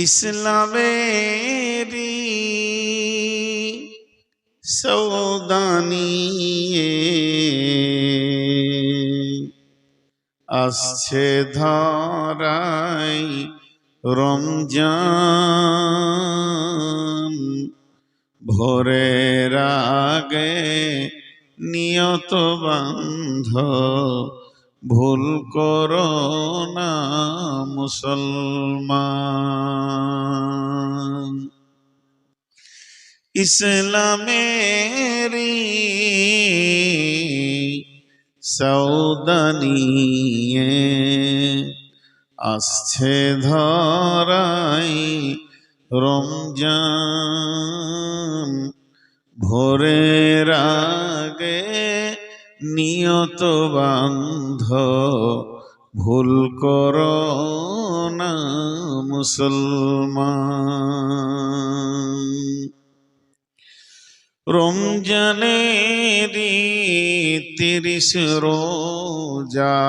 ইসলামেরি সৌদানিয়ে আসছে ধরাই রমজান, ভোরের আগে নিয়ত বান্ধ, ভুল করো না মুসলমান। ইসলামেরি সৌদানিয়ে আসছে ধরাই রমজান, ভোরের আগে নিয়ত বান্ধ, ভুল করো না মুসলমান। রমজানেরই 30 রোজা,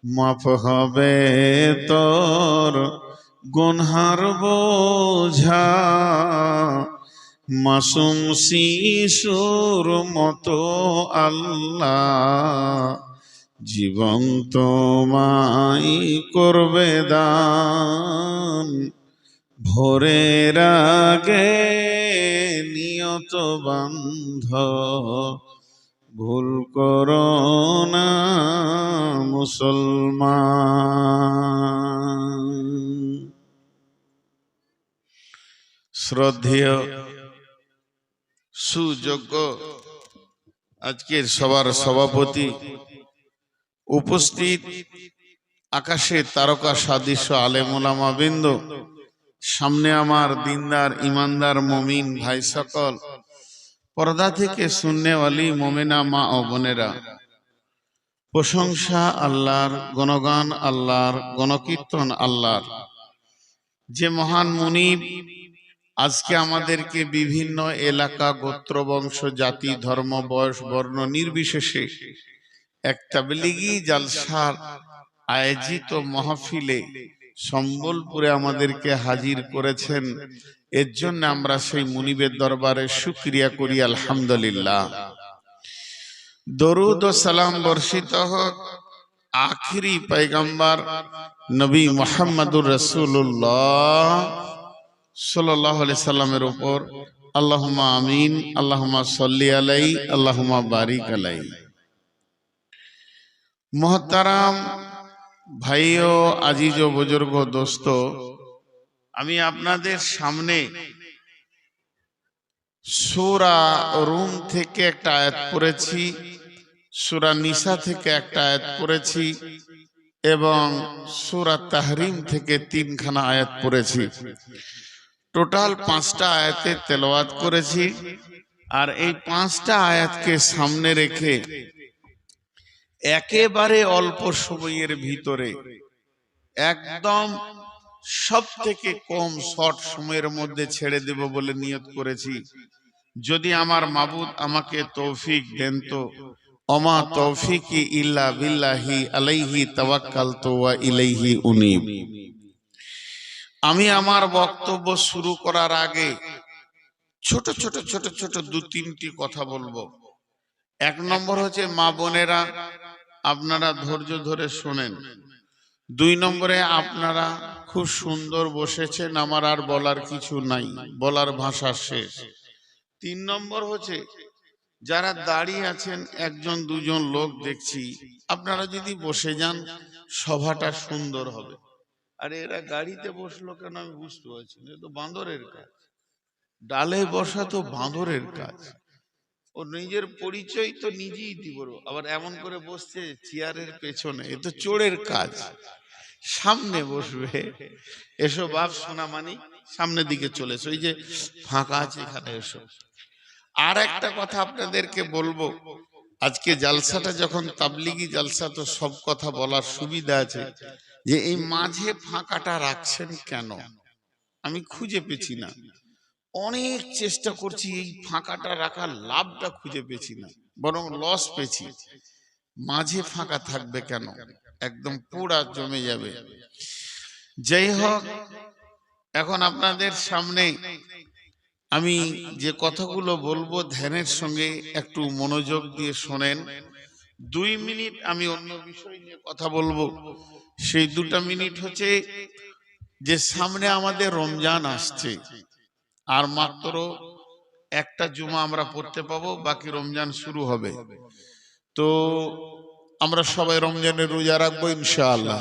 মাফ হবে তোর গুনহার বোঝা, মাসুম শিশুর মতো আল্লাহ জীবন তোমায় করবে দান, ভোরের আগে নিয়ত বান্ধ, ভুল করো না মুসলমান। শ্রদ্ধেয় সুযোগ্য আজকের সবার সভাপতি, উপস্থিত আকাশে তারকা সাদৃশ্য আলেম ওলামা বৃন্দ, সামনে আমার দিনদার ইমানদার মুমিন ভাই সকল, পর্দা থেকে সুন্নেওয়ালি মুমিনা মা ও বোনেরা, প্রশংসা আল্লাহর, গুণগান আল্লাহর, গণকীর্তন আল্লাহর। যে মহান মুনিব আজকে আমাদেরকে বিভিন্ন এলাকা, গোত্র, বংশ, জাতি, ধর্ম, বয়স, বর্ণ নির্বিশেষে এক তাবলীগী জালসার আয়োজিত মাহফিলে সম্বলপুরে আমাদেরকে হাজির করেছেন, এর জন্য আমরা সেই মুনিবের দরবারে শুকরিয়া করি আলহামদুলিল্লাহ। দরুদ ও সালাম বর্ষিত হোক আখিরি পয়গম্বর নবী মুহাম্মদুর রাসূলুল্লাহ সাল্লাল্লাহু আলাইহি সাল্লামের উপর। আল্লাহুম্মা আমিন, আল্লাহুম্মা সাল্লি আলাইহি, আল্লাহুম্মা বারিক আলাইহি। মুহতারাম ভাইও, আজিজ ও বুজুর্গ দোস্ত, আমি আপনাদের সামনে সূরা রুম থেকে একটা আয়াত পড়েছি, সূরা নিসা থেকে একটা আয়াত পড়েছি এবং সূরা তাহরিম থেকে 3খানা আয়াত পড়েছি। টোটাল 5টা আয়াতে তেলাওয়াত করেছি। আর এই 5টা আয়াতকে সামনে রেখে একেবারে অল্প সময়ের ভিতরে, একদম সব থেকে কম শর্ট সময়ের মধ্যে ছেড়ে দেব বলে নিয়ত করেছি। যদি আমার মাবুদ আমাকে তৌফিক দেন তো। ওমা তৌফিকি ইল্লা বিল্লাহি আলাইহি তাওয়াক্কালতু ওয়া ইলাইহি উনীব। আমি আমার বক্তব্য শুরু করার আগে ছোট ছোট ছোট ছোট 2-3টি কথা বলবো। 1 নম্বর হচ্ছে, মা বোনেরা আপনারা ধৈর্য ধরে শোনেন। 2 নম্বরে, আপনারা খুব সুন্দর বসেছেন, আমার আর বলার কিছু নাই, বলার ভাষা শেষ। 3 নম্বর হচ্ছে, যারা দাঁড়িয়ে আছেন 1-2জন লোক দেখছি, আপনারা যদি বসে যান সভাটা সুন্দর হবে। আরে এরা গাড়িতে বসলো কেন আমি বুঝতে পারছি না, এ তো বাঁদরের কাজ। ডালে বসা তো বাঁদরের কাজ। ও নিজের পরিচয় তো নিজেই দিব, আবার এমন করে বসছে চেয়ারের পেছনে, এ তো চোরের কাজ। সামনে বসবে। এসো বাপ সোনামানি, সামনের দিকে চলে এসো, এই যে ফাঁকা আছে এখানে এসো। আর একটা কথা আপনাদেরকে বলবো, আজকে জালসাটা যখন তাবলিগি জালসা, তো সব কথা বলার সুবিধা আছে। যে এই মাঝে ফাঁকাটা রাখছেন কেন আমি খুঁজে পেছি না। অনেক চেষ্টা করছি, এই ফাঁকাটা রাখার লাভটা খুঁজে পেছি না, বরং লস পেছি। মাঝে ফাঁকা থাকবে কেন? একদম পুরা জমে যাবে। যাই হোক, এখন আপনাদের সামনে আমি যে কথাগুলো বলবো ধ্যানের সঙ্গে একটু মনোযোগ দিয়ে শোনেন। 2 মিনিট আমি অন্য বিষয় নিয়ে কথা বলবো। সেই 2 মিনিট হচ্ছে যে সামনে আমাদের রমজান আসছে, আর মাত্র একটা জুমা আমরা পড়তে পাবো, বাকি রমজান শুরু হবে। তো আমরা সবাই রমজানের রোজা রাখবো ইনশাআল্লাহ।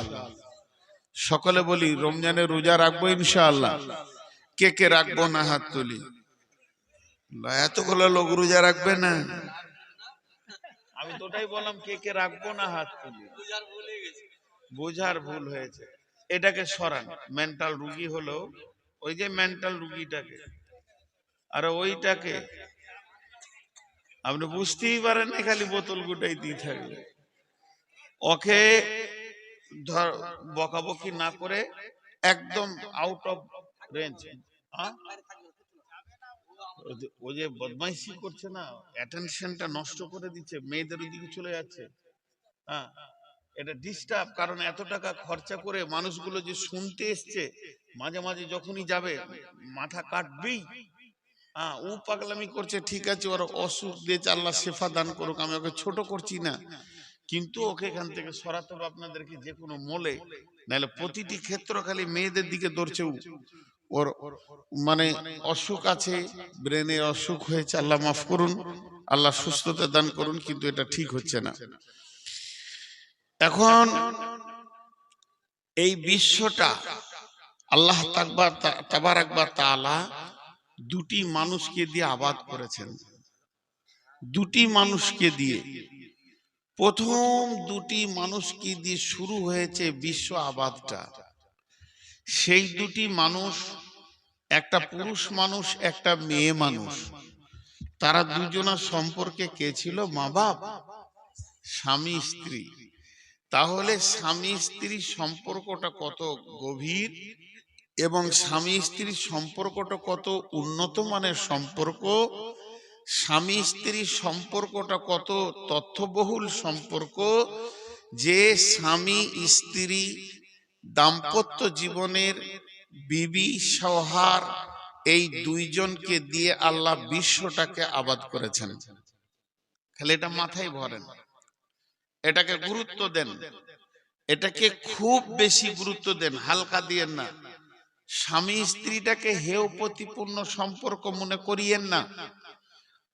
সকলে বলি রমজানের রোজা রাখবো ইনশাআল্লাহ। কে কে রাখবো না হাত তুলি। এতগুলো লোক রোজা রাখবে না? আমি তো ওটাই বললাম, কে কে রাখবো না হাত তুলি। বোঝার ভুল হয়েছে, এটাকে সরান। মেন্টাল রুগী হলো ওই যে মেন্টাল রুগীটাকে, আর ওইটাকে আপনি বুঝতেই পারেন না, খালি বোতল গুটাই দিয়ে থাকবে। ওকে ধর বকাবকি না করে একদম আউট অফ রেঞ্জ। ও যে বদমাইশি করছে না, অ্যাটেনশনটা নষ্ট করে দিচ্ছে, মেয়েদের দিকে চলে যাচ্ছে। হ্যাঁ, এটা ডিস্টার্ব। কারণ এত টাকা খরচা করে মানুষগুলো যে শুনতে এসছে, মাঝে মাঝে যখনই যাবে মাথা কাটবেই। হ্যাঁ, ও পাগলামি করছে, ঠিক আছে, ওর অসুখ দিয়েছে, আল্লাহ শেফা দান করুক, আমি ওকে ছোট করছি না, কিন্তু ওকে এখান থেকে সরাতে হবে আপনাদেরকে যে কোনো মূলে। নাহলে প্রতিটি ক্ষেত্র খালি মেয়েদের দিকে দৌড়ছে। ওর মানে অসুখ আছে, ব্রেনের অসুখ হয়েছে, আল্লাহ মাফ করুন, আল্লাহ সুস্থতা দান করুন, কিন্তু এটা ঠিক হচ্ছে না। এখন এই বিশ্বটা আল্লাহ তাবারাক ওয়া তাআলা দুটি মানুষকে দিয়ে আবাদ করেছেন। দুটি মানুষকে দিয়ে, প্রথম দুটি মানুষকে দিয়ে শুরু হয়েছে বিশ্ব আবাদটা। সেই দুটি মানুষ, একটা পুরুষ মানুষ, একটা মেয়ে মানুষ। তারা দুজনের সম্পর্কে কে ছিল? মা বাপ, স্বামী স্ত্রী। তাহলে স্বামী স্ত্রীর সম্পর্কটা কত গভীর এবং স্বামী স্ত্রীর সম্পর্কটা কত উন্নত মানের সম্পর্ক, স্বামী স্ত্রীর সম্পর্কটা কত তথ্যবহুল সম্পর্ক, যে স্বামী স্ত্রী দাম্পত্য জীবনের বিবি সৌহার, এই দুইজনকে দিয়ে আল্লাহ বিশ্বটাকে আবাদ করেছেন। খালি এটা মাথায় ভরেন, এটাকে গুরুত্ব দেন, এটাকে খুব বেশি গুরুত্ব দেন, হালকা দিয়েন না। স্বামী স্ত্রীটাকে হেয় প্রতিপূর্ণ সম্পর্ক মনে করিয়েন না।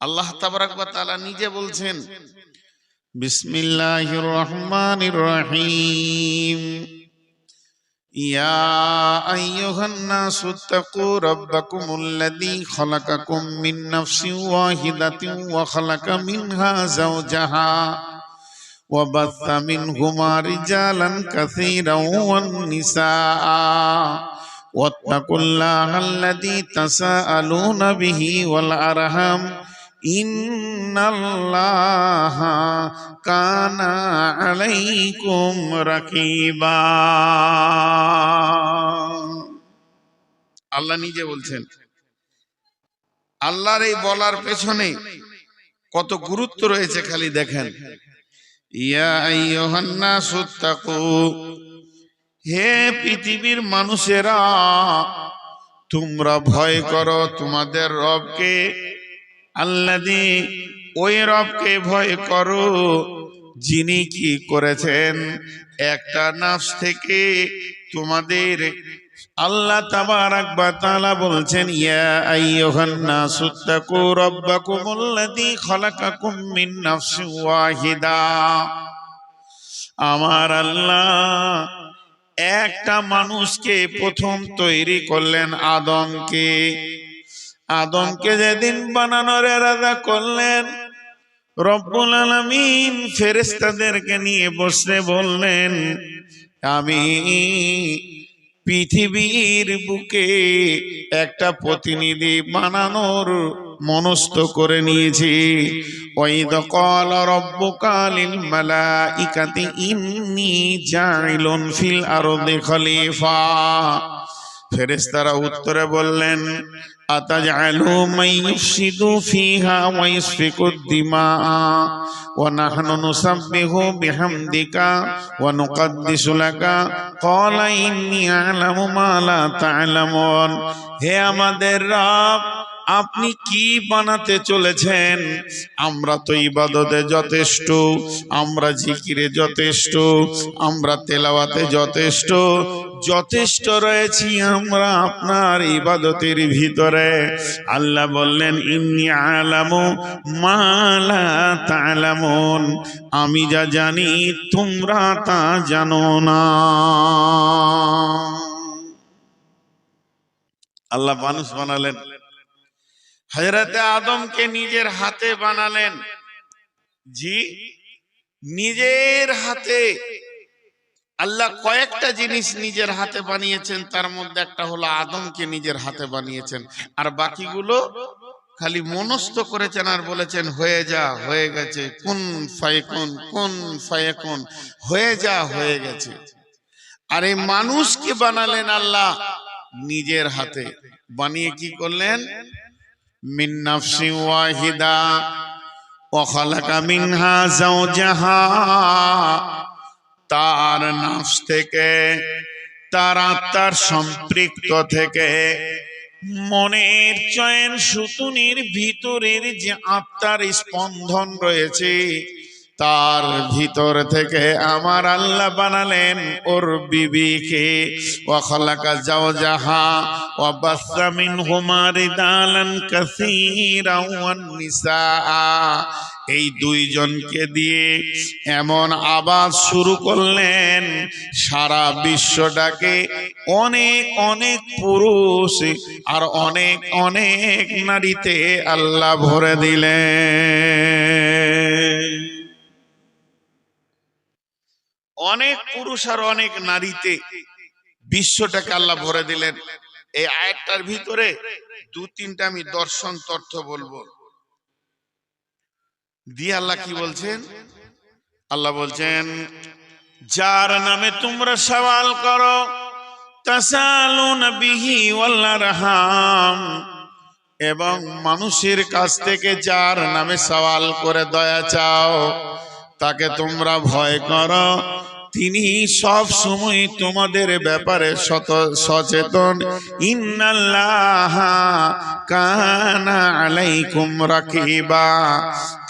আল্লাহ তাবারাক ওয়া তাআলা নিজে বলছেন, বিসমিল্লাহির রহমানির রহিম, ইয়া আইয়ুহান নাসু তাকু রাব্বাকুমুল্লাযী খালাকাকুম মিন নাফসিন ওয়াহিদাতিন ওয়া খালাকা মিনহা যাওজাহা ওয়া বাসসা মিনহুমা রিজালান কাসীরান ওয়ান নিসাআ ওয়াত্তাকুল্লাহাল্লাযী তাসাআলুনা বিহি ওয়াল আরহাম ইন্নাল্লাহা কানা আলাইকুম রাকিবা। আল্লাহ নিজে বলছেন। আল্লাহর এই বলার পেছনে কত গুরুত্ব রয়েছে খালি দেখেন। ইয়া আইয়ুহান নাসু তাকু, হে পৃথিবীর মানুষেরা, তোমরা ভয় করো তোমাদের রবকে। আল্লাযী, ওই রবকে ভয় করো যিনি কি করেছেন, একটা নাফস থেকে তোমাদের। আল্লাহ তাবারাক ওয়া তাআলা বলছেন, ইয়া আইয়ুহান নাসু তাকু রাব্বাকুমুল্লাযী খালাকাকুম মিন নাফসিন ওয়াহিদা। আমার আল্লাহ একটা মানুষকে প্রথম তৈরি করলেন, আদমকে। আদমকে যেদিন বানানোর ইরাদা করলেন, রব্বুল আলামিন ফেরেশতাদেরকে নিয়ে বসে বললেন, আমি পৃথিবীর বুকে একটা প্রতিনিধি বানানোর মনস্থ করে নিয়েছি। ওয়াইদ ক্বালা রাব্বুকা লিল মালাইকাতি ইন্নী জাইলুন ফিল আরদি খলিফা। ফেরেশতারা উত্তরে বললেন, আতাজআলু মান ইউফসিদু ফিহা ওয়া ইসফিকুদ দিমাআ ওয়া নাহনু নুসাব্বিহু বিহামদিকা ওয়া নুকদ্দিসু লাকা ক্বালা ইন্নী আ'লামু মা লা তা'লামুন। হে আমাদের রব, আপনি কি বানাতে চলেছেন? আমরা তো ইবাদতে যথেষ্ট, আমরা জিকিরে যথেষ্ট, আমরা তেলাওয়াতে যথেষ্ট, যথেষ্ট রয়েছি আমরা আপনার ইবাদতের ভিতরে। আল্লাহ বললেন, ইন্নী আ'লামু মা লা তা'লামুন, আমি যা জানি তোমরা তা জানো না। আল্লাহ মানুষ বানালেন, হযরতে আদমকে নিজের হাতে বানালেন। জি, নিজের হাতে। আল্লাহ কয়েকটা জিনিস নিজের হাতে বানিয়েছেন, তার মধ্যে একটা হলো আদমকে নিজের হাতে বানিয়েছেন, আর বাকিগুলো খালি মনস্থ করেছেন আর বলেছেন হয়ে যা, হয়ে গেছে, কুন ফায়াকুন, কুন ফায়াকুন, হয়ে যা, হয়ে গেছে। আর এই মানুষকে বানালেন আল্লাহ নিজের হাতে বানিয়ে। কি করলেন? মিন নাফসি ওয়াহিদা ওয়া খালাকা মিনহা যাওজাহা, তার নফস থেকে, তার আত্মার সম্পৃক্ত থেকে, মনের চয়ন সুতুনির ভিতরের যে আত্মার স্পন্দন রয়েছে, তার ভিতর থেকে আমার আল্লাহ বানালেন ওর বিবিকে। ওয়া খালাকা যাওজাহা ওয়া বাসসা মিনহুমা রিজালান কাসীরান ওয়ান নিসা। এই দুইজনকে দিয়ে এমন আওয়াজ শুরু করলেন, সারা বিশ্বটাকে অনেক অনেক পুরুষ আর অনেক অনেক নারীতে আল্লাহ ভরে দিলেন। অনেক পুরুষ আর অনেক নারীতে বিশ্বটাকে আল্লাহ ভরে দিলেন। এই আয়াতটার ভিতরে দু তিনটা আমি দর্শন তথ্য বলবো। দিয়ে আল্লাহ কি বলছেন? আল্লাহ বলছেন, যার নামে তোমরা সওয়াল করো, তাসালুনা বিহি ওয়াল আরহাম, এবং মানুষের কাছ থেকে যার নামে সওয়াল করে দয়া চাও, তাকে তোমরা ভয় করো, তিনি সব সময় তোমাদের ব্যাপারে সচেতন। ইন্নাল্লাহা কানা আলাইকুম রাকিবা,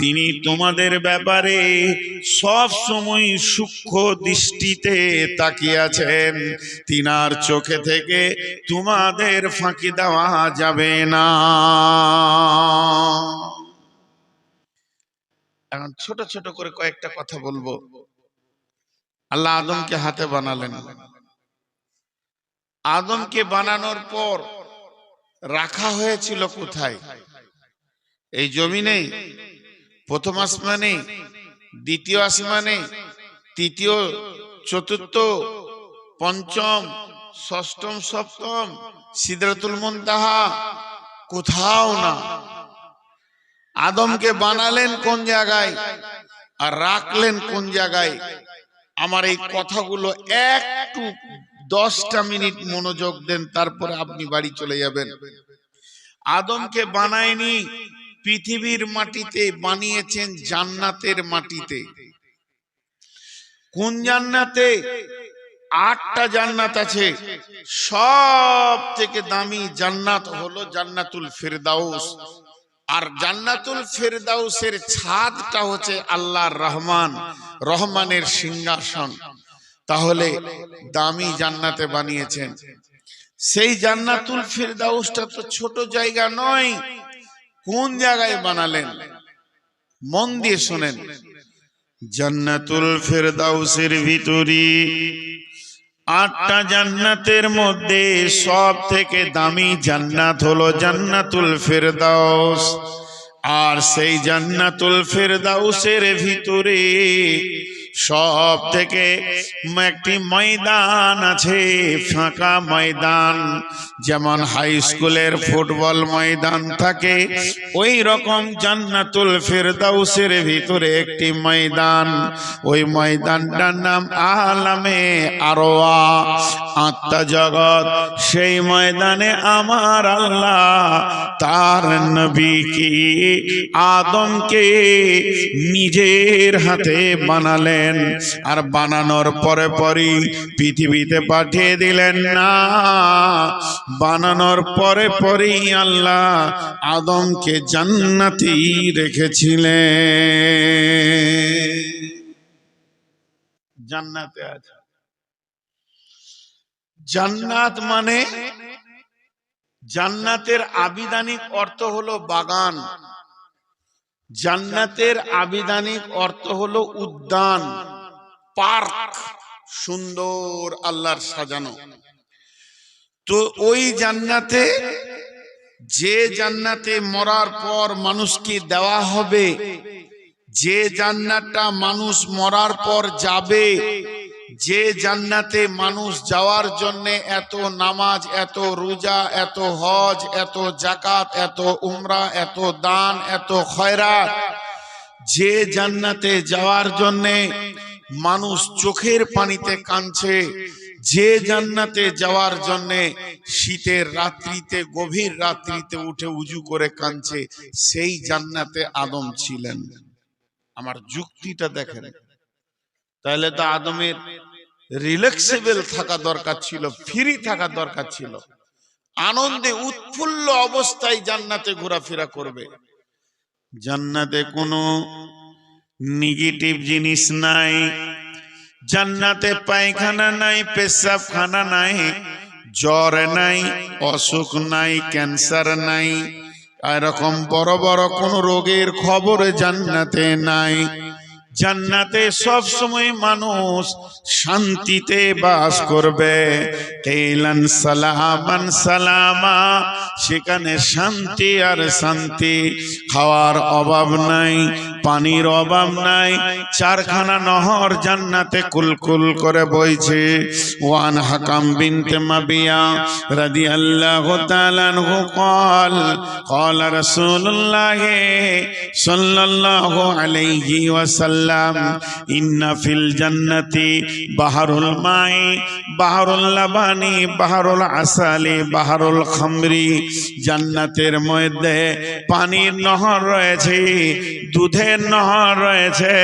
তিনি তোমাদের ব্যাপারে সব সময় সূক্ষ্ম দৃষ্টিতে তাকিয়ে আছেন। তিনার চোখে থেকে তোমাদের ফাঁকি দেওয়া যাবে না। এখন ছোট ছোট করে কয়েকটা কথা বলবো। আল্লাহ আদমকে হাতে বানালেন। আদমকে বানানোর পর রাখা হয়েছিল কোথায়? এই জমিনে, প্রথম আসমানে, দ্বিতীয় আসমানে, তৃতীয়, চতুর্থ, পঞ্চম, ষষ্ঠম, সপ্তম, সিদরাতুল মুনতাহা? কোথাও না। আদমকে বানালেন কোন জায়গায় আর রাখলেন কোন জায়গায়? আমার এই কথাগুলো একটু 10টা মিনিট মনোযোগ দেন, তারপরে আপনি বাড়ি চলে যাবেন। আদমকে বানায়নি পৃথিবীর মাটিতে, বানিয়েছেন জান্নাতের মাটিতে। কোন জান্নাতে? 8টা জান্নাত আছে। সব থেকে দামি জান্নাত হলো জান্নাতুল ফেরদাউস। আর জান্নাতুল ফেরদাউসের ছাদটা হচ্ছে আল্লাহর রহমানের সিংহাসন। তাহলে দামি জান্নাতে বানিয়েছেন। সেই জান্নাতুল ফেরদাউসটা তো ছোট জায়গা নয়। কোন জায়গায় বানালেন? মন দিয়ে শোনেন। জান্নাতুল ফেরদাউসের ভিতরে 8টা জান্নাতের মধ্যে সব থেকে দামি জান্নাত হলো জান্নাতুল ফেরদাউস। আর সেই জান্নাতুল ফেরদাউসের ভিতরে সব থেকে একটি ময়দান আছে, ফাঁকা ময়দান, যেমন হাই স্কুলের ফুটবল ময়দান থাকে, ওই রকম জান্নাতুল ফেরদাউসের ভিতরে একটি ময়দান। ওই ময়দানটার নাম আলামে আরওয়া, আত্মা জগৎ। সেই ময়দানে আমার আল্লাহ তার নবীকে আদমকে নিজের হাতে বানালেন, আর বানানোর পরে পরই পৃথিবীতে পাঠিয়ে দিলেন না। বানানোর পরে পরেই আল্লাহ আদমকে জান্নাতি রেখেছিলেন। জান্নাতে আছে। জান্নাত মানে, জান্নাতের আবিধানিক অর্থ হলো বাগান, জান্নাতের আবিধানিক অর্থ হলো উদ্যান, পার্ক, সুন্দর আল্লাহর সাজানো। তো ওই জান্নাতে, যে জান্নাতে মরার পর মানুষকে দেওয়া হবে, যে জান্নাতটা মানুষ মরার পর যাবে, যে জান্নাতে মানুষ যাওয়ার জন্য এত নামাজ, এত রোজা, এত হজ, এত যাকাত, এত উমরা, এত দান, এত খয়রাত, যে জান্নাতে যাওয়ার জন্য মানুষ চোখের পানিতে কাঁদছে, যে জান্নাতে যাওয়ার জন্য শীতের রাত্রিতে, গভীর রাত্রিতে উঠে উজু করে কাঁদছে, সেই জান্নাতে আদম ছিলেন। আমার যুক্তিটা দেখেন, তাহলে তো আদমের রিল্যাক্সেবল থাকা দরকার ছিল, ফ্রি থাকা দরকার ছিল, আনন্দে উৎফুল্ল অবস্থায় জান্নাতে ঘোরাফেরা করবে। জান্নাতে কোনো নেগেটিভ জিনিস নাই, জান্নাতে পায়খানা নাই, পেশাবখানা নাই, জ্বর নাই, অসুখ নাই, ক্যান্সার নাই, এরকম বড় বড় কোনো রোগের খবর জান্নাতে নাই। জান্নাতে সব সময় মানুষ শান্তিতে বাস করবে। কেলান সালামান সালামা, সেখানে শান্তি আর শান্তি, খাওয়ার অভাব নাই, পানির অভাব নাই, চারখানা নহর জান্নাতে কুলকুল করে বইছে। ওয়ান হাকাম বিনতে মাবিয়া রাদিয়াল্লাহু তাআলা আনহু قال قال رسول الله صلى الله عليه وسلم ইন্না ফিল জান্নাতি বাহারুল মাই, বাহারুল লাবানি, বাহারুল আসালি, বাহারুল খামরি। জান্নাতের মধ্যে পানির নহর রয়েছে, দুধের নহর রয়েছে,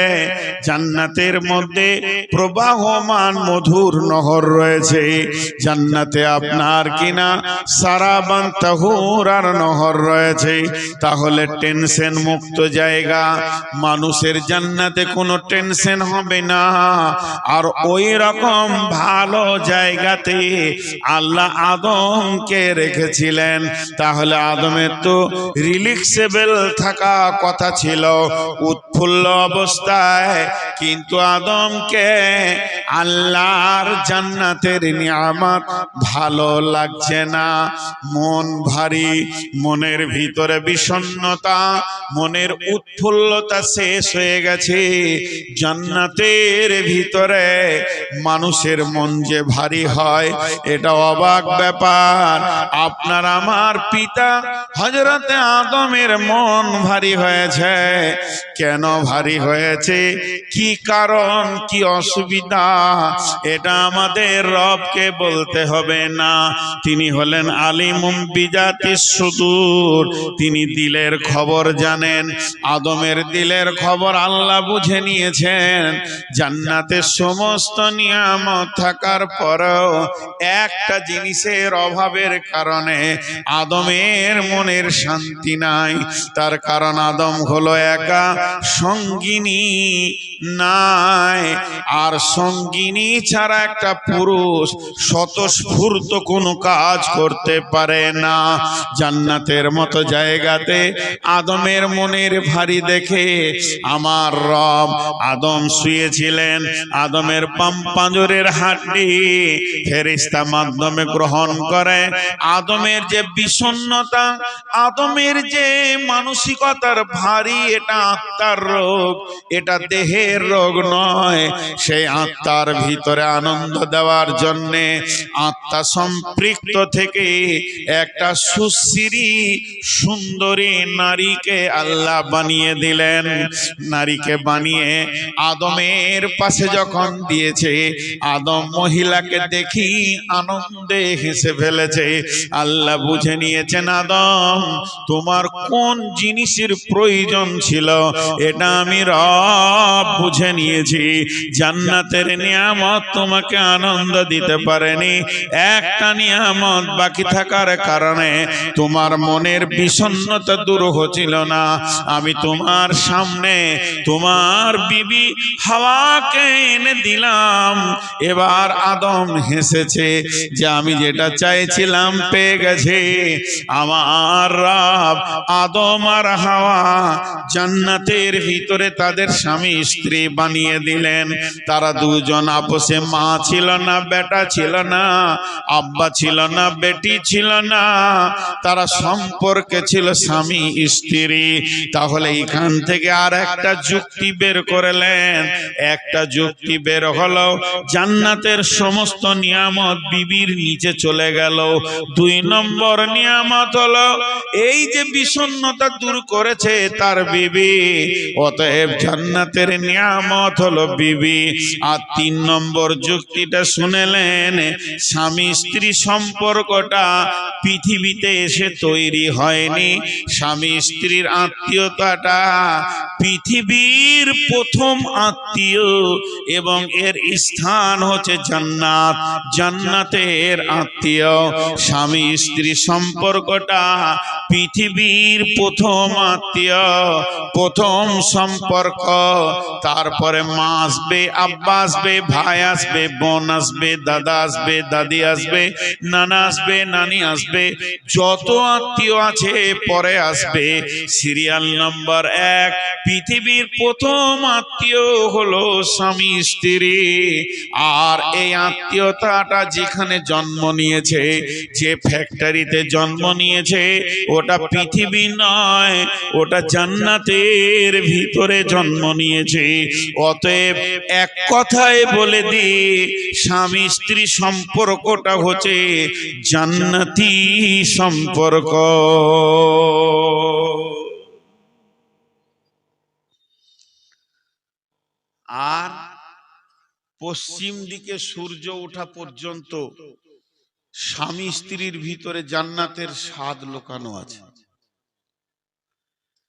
জান্নাতের মধ্যে প্রবাহমান মধুর নহর রয়েছে। জান্নাতে আপনার কিনা সারাবান তাহুরার নহর রয়েছে। তাহলে টেনশন মুক্ত জায়গা, মানুষের জান্নাতে কোনো টেনশন হবে না। আর ওই রকম ভালো জায়গাতে আল্লাহ আদমকে রেখেছিলেন। তাহলে আদমের তো রিল্যাক্সেবল থাকা কথা ছিল, উৎফুল্ল অবস্থায়, কিন্তু আদমকে আল্লাহর জান্নাতের নিয়ামত ভালো লাগছে না, মন ভারী, মনের ভিতরে বিষণ্ণতা, মনের উৎফুল্লতা শেষ হয়ে গেছে। জান্নাতের ভিতরে মানুষের মন যে ভারী হয়, এটা অবাক ব্যাপার। আপনার আমার পিতা হযরতে আদমের মন ভারী হয়েছে। কেন ভারী হয়েছে, কি কারণ, কি অসুবিধা, এটা আমাদের রবকে বলতে হবে না। তিনি হলেন আলিমুম বিজাতিস সুদূর, তিনি দিলের খবর জানেন। আদমের দিলের খবর আল্লাহ বুঝে নিয়েছেন। জান্নাতে সমস্ত নিয়ামত থাকার পরেও একটা জিনিসের অভাবের কারণে আদমের মনের শান্তি নাই। তার কারণ আদম হলো একা, সঙ্গিনী নাই। আর সঙ্গিনী ছাড়া একটা পুরুষ স্বতঃস্ফূর্ত কোনো কাজ করতে পারে না। জান্নাতের মতো জায়গাতে আদমের মনের ভারী দেখে আমার রব, আদম শুয়েছিলেন, আদমের পাঞ্জরের হাড্ডি ফেরেশতা মাধ্যমে গ্রহণ করে। আদমের যে বিষণ্ণতা, আদমের যে মানসিকতার ভারী, এটা আত্মার রোগ, এটা দেহে দেহের রোগ নয়, সেই আত্মার ভিতরে আনন্দ দেওয়ার জন্যে আত্মা সম্পৃক্ত থেকে একটা সুশ্রী সুন্দরী নারীকে আল্লাহ বানিয়ে দিলেন। নারীকে বানিয়ে আদমের পাশে যখন দিয়েছে, আদম মহিলাকে দেখি আনন্দে হেসে ফেলেছে। আল্লাহ বুঝে নিয়েছেন, আদম তোমার কোন জিনিসের প্রয়োজন ছিল এটা আমি রব বুঝে নিয়েছি। জান্নাতের নিয়ামত তোমাকে আনন্দ দিতে পারেনি, একটা নিয়ামত বাকি থাকার কারণে তোমার মনের বিষণ্ণতা দূর হচ্ছিল না। আমি তোমার সামনে তোমার বিবি হাওয়াকে এনে দিলাম। এবার আদম হেসেছে যে আমি যেটা চাইছিলাম পেয়ে গেছে। আমার রব আদম আর হাওয়া জান্নাতের ভিতরে তাদের স্বামী স্ত্রী বানিয়ে দিলেন। তারা দুজন আপোষে মা ছিল না, বেটা ছিল না, আব্বা ছিল না, বেটি ছিল না, তারা সম্পর্কে ছিল স্বামী স্ত্রী। তাহলে এখান থেকে আর একটা যুক্তি বের করলেন। একটা যুক্তি বের হলো, জান্নাতের সমস্ত নিয়ামত বিবির নিচে চলে গেল। 2 নম্বর নিয়ামত হলো এই যে বিষণ্ণতা দূর করেছে তার বিবি, অতএব জান্নাতের নিয়ামত হলো বিবি। আর 3 নম্বর যুক্তিটা শুনেলেন, স্বামী স্ত্রী সম্পর্কটা পৃথিবীতে এসে তৈরি হয়নি। স্বামী স্ত্রীর আত্মীয়তাটা পৃথিবীর প্রথম আত্মীয় এবং এর স্থান হচ্ছে জান্নাত। জান্নাতের আত্মীয় স্বামী স্ত্রী সম্পর্কটা পৃথিবীর প্রথম আত্মীয়, প্রথম সম্পর্ক। তারপরে মা আসবে, আব্বা আসবে, ভাই আসবে, বোন আসবে, দাদা আসবে, দাদি আসবে, নানা আসবে, নানি আসবে, যত আত্মীয় আছে পরে আসবে। সিরিয়াল নাম্বার 1 পৃথিবীর প্রথম আত্মীয় হলো স্বামী স্ত্রী। আর এই আত্মীয়তাটা যেখানে জন্ম নিয়েছে, যে ফ্যাক্টরিতে জন্ম নিয়েছে, ওটা পৃথিবী নয়, ওটা জান্নাতের ভিতরে জন্ম নিয়েছে। অতএব এক কথায় বলে দি, স্বামী স্ত্রী সম্পর্কটা হচ্ছে জান্নাতি সম্পর্ক। আর পশ্চিম দিকে সূর্য ওঠা পর্যন্ত স্বামী স্ত্রীর ভিতরে জান্নাতের স্বাদ লুকানো আছে।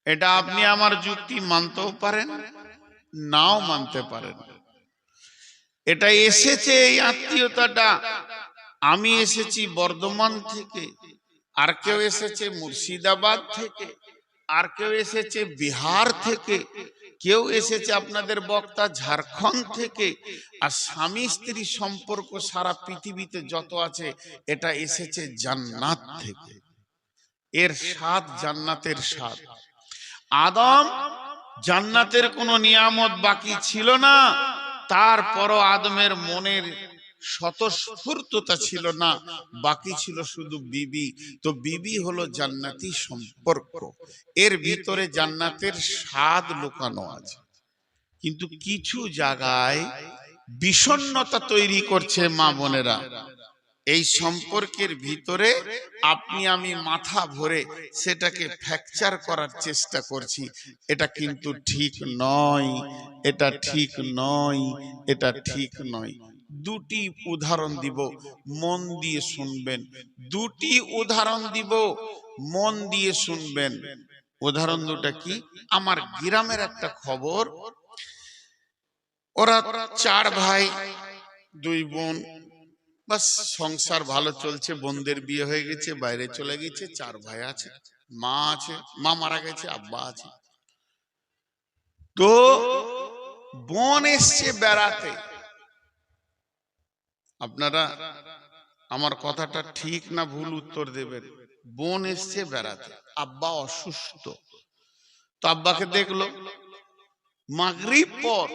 এটা আপনি আমার যুক্তি মানতেও পারেন, নাও মানতে পারেন। এটা এসেছে, এই আত্মীয়তাটা। আমি এসেছি বর্ধমান থেকে, আর কেউ এসেছে মুর্শিদাবাদ থেকে, আর কেউ এসেছে বিহার থেকে, কেউ এসেছে আপনাদের বক্তা ঝাড়খণ্ড থেকে। আর স্বামী স্ত্রী সম্পর্ক সারা পৃথিবীতে যত আছে, এটা এসেছে জান্নাত থেকে। এর স্বাদ জান্নাতের স্বাদ। আদম জান্নাতের কোনো নিয়ামত বাকি ছিল না, তারপরও আদমের মনের স্বতঃস্ফূর্ততা ছিল না, বাকি ছিল শুধু বিবি। তো বিবি হলো জান্নাতি সম্পর্ক, এর ভিতরে জান্নাতের স্বাদ লুকানো আছে। কিন্তু কিছু জায়গায় বিষণ্ণতা তৈরি করছে মা বোনেরা। এই সম্পর্কের ভিতরে আপনি আমি মাথা ভরে সেটাকে ফ্র্যাকচার করার চেষ্টা করছি। এটা কিন্তু ঠিক নয়, এটা ঠিক নয়, এটা ঠিক নয়। 2টি উদাহরণ দিব, মন দিয়ে শুনবেন। 2টি উদাহরণ দিব, মন দিয়ে শুনবেন। উদাহরণ 2টা কি? আমার গ্রামের একটা খবর। ওরা 4 ভাই 2 বোন, বাস সংসার ভালো চলছে। বোনদের বিয়ে হয়ে গেছে, বাইরে চলে গেছে। 4 ভাই আছে, মা আছে, মা মারা গেছে, আব্বা আছে। তো বোন এসছে বেড়াতে। আপনারা আমার কথাটা ঠিক না ভুল উত্তর দেবেন। বোন এসছে বেড়াতে, আব্বা অসুস্থ। তো আব্বাকে দেখলো। মাগরিব পর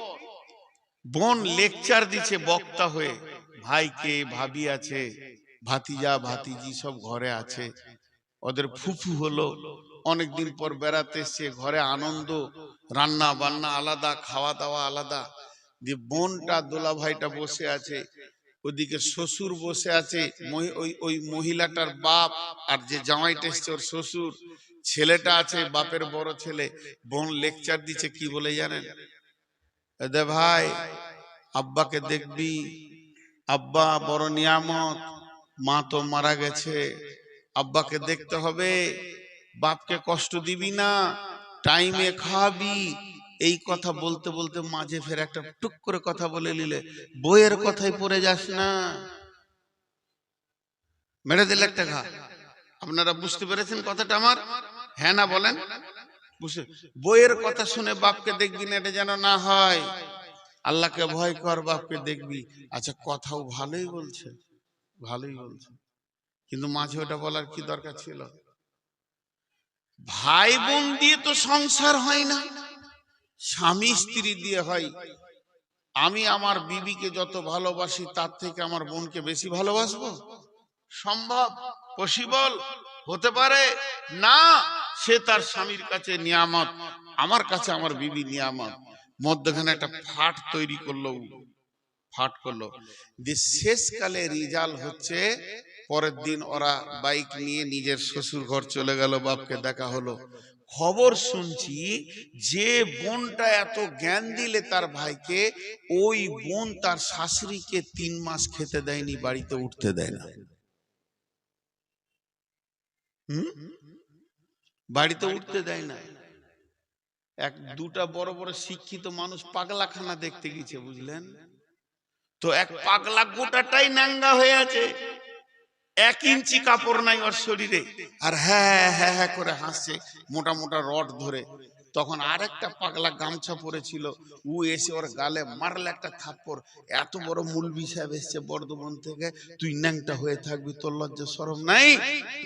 বোন লেকচার দিচ্ছে বক্তা হয়ে। ভাইকে, ভাবি আছে, ভাতিজা ভাতিজি সব ঘরে আছে। ওদের ফুফু হলো, অনেকদিন পর বেড়াতে এসছে, ঘরে আনন্দ। রান্না বান্না আলাদা, খাওয়া দাওয়া আলাদা। দিয়ে বোনটা দোলা ভাইটা বসে আছে, ওদিকে শ্বশুর বসে আছে, ওই মহিলাটার বাপ, আর যে জামাইটা এসছে ওর শ্বশুর, ছেলেটা আছে বাপের বড় ছেলে। বোন লেকচার দিচ্ছে কি বলে জানেন? দে ভাই, আব্বাকে দেখবি, আব্বা বড় নিয়ামত, মা তো মারা গেছে, আব্বাকে দেখতে হবে, বাপকে কষ্ট দিবি না, টাইমে খাবি। এই কথা বলতে বলতে মাঝে ফের একটা টুক করে কথা বলে নিলে, বইয়ের কথাই পড়ে যাস না, মেরে দিলে একটা ঘা। আপনারা বুঝতে পেরেছেন কথাটা আমার? হ্যাঁ না বলেন? বুঝে বইয়ের কথা শুনে বাপকে দেখবি না, এটা যেন না হয়। আল্লাহকে ভয় কর, বাপকে দেখবি। আচ্ছা, কথাও ভালোই বলছে, ভালোই বলছে, কিন্তু মাঝে ওটা বলার কি দরকার ছিল? ভাই বোন দিয়ে তো সংসার হয় না, স্বামী স্ত্রী দিয়ে হয়। আমি আমার বিবিকে যত ভালোবাসি তার থেকে আমার বোনকে বেশি ভালোবাসবো? সম্ভব? পসিবল হতে পারে না। সে তার স্বামীর কাছে নিয়ামত, আমার কাছে আমার বিবি নিয়ামত। মধ্যখানে একটা ফাট তৈরি করলো, ফাট করলো। শেষকালে রিজাল্ট হচ্ছে, পরের দিন ওরা বাইক নিয়ে নিজের শ্বশুর ঘর চলে গেল, বাপকে দেখা হলো। খবর শুনছি যে বোনটা এত জ্ঞান দিলে তার ভাইকে, ওই বোন তার শাশুড়িকে 3 মাস খেতে দেয়নি, বাড়িতে উঠতে দেয় না। বাড়িতে উঠতে দেয় না। এক দুটা বড় বড় শিক্ষিত মানুষ পাগলাখানা দেখতে গেছে, বুঝলেন তো? এক পাগলা গোটাটাই নাঙ্গা হয়ে আছে, 1 ইঞ্চি কাপড় নাই ওর শরীরে, আর হ্যাঁ হ্যাঁ হ্যাঁ করে হাসছে মোটা মোটা রড ধরে। তখন আরেকটা পাগলা গামছা পরেছিল, ও এসে ওর গালে মারলে একটা থাপ্পড়। এত বড় মুলবি সাহেব এসছে বর্ধমান থেকে, তুই ন্যাংটা হয়ে থাকবি, তোর লজ্জা শরম নাই?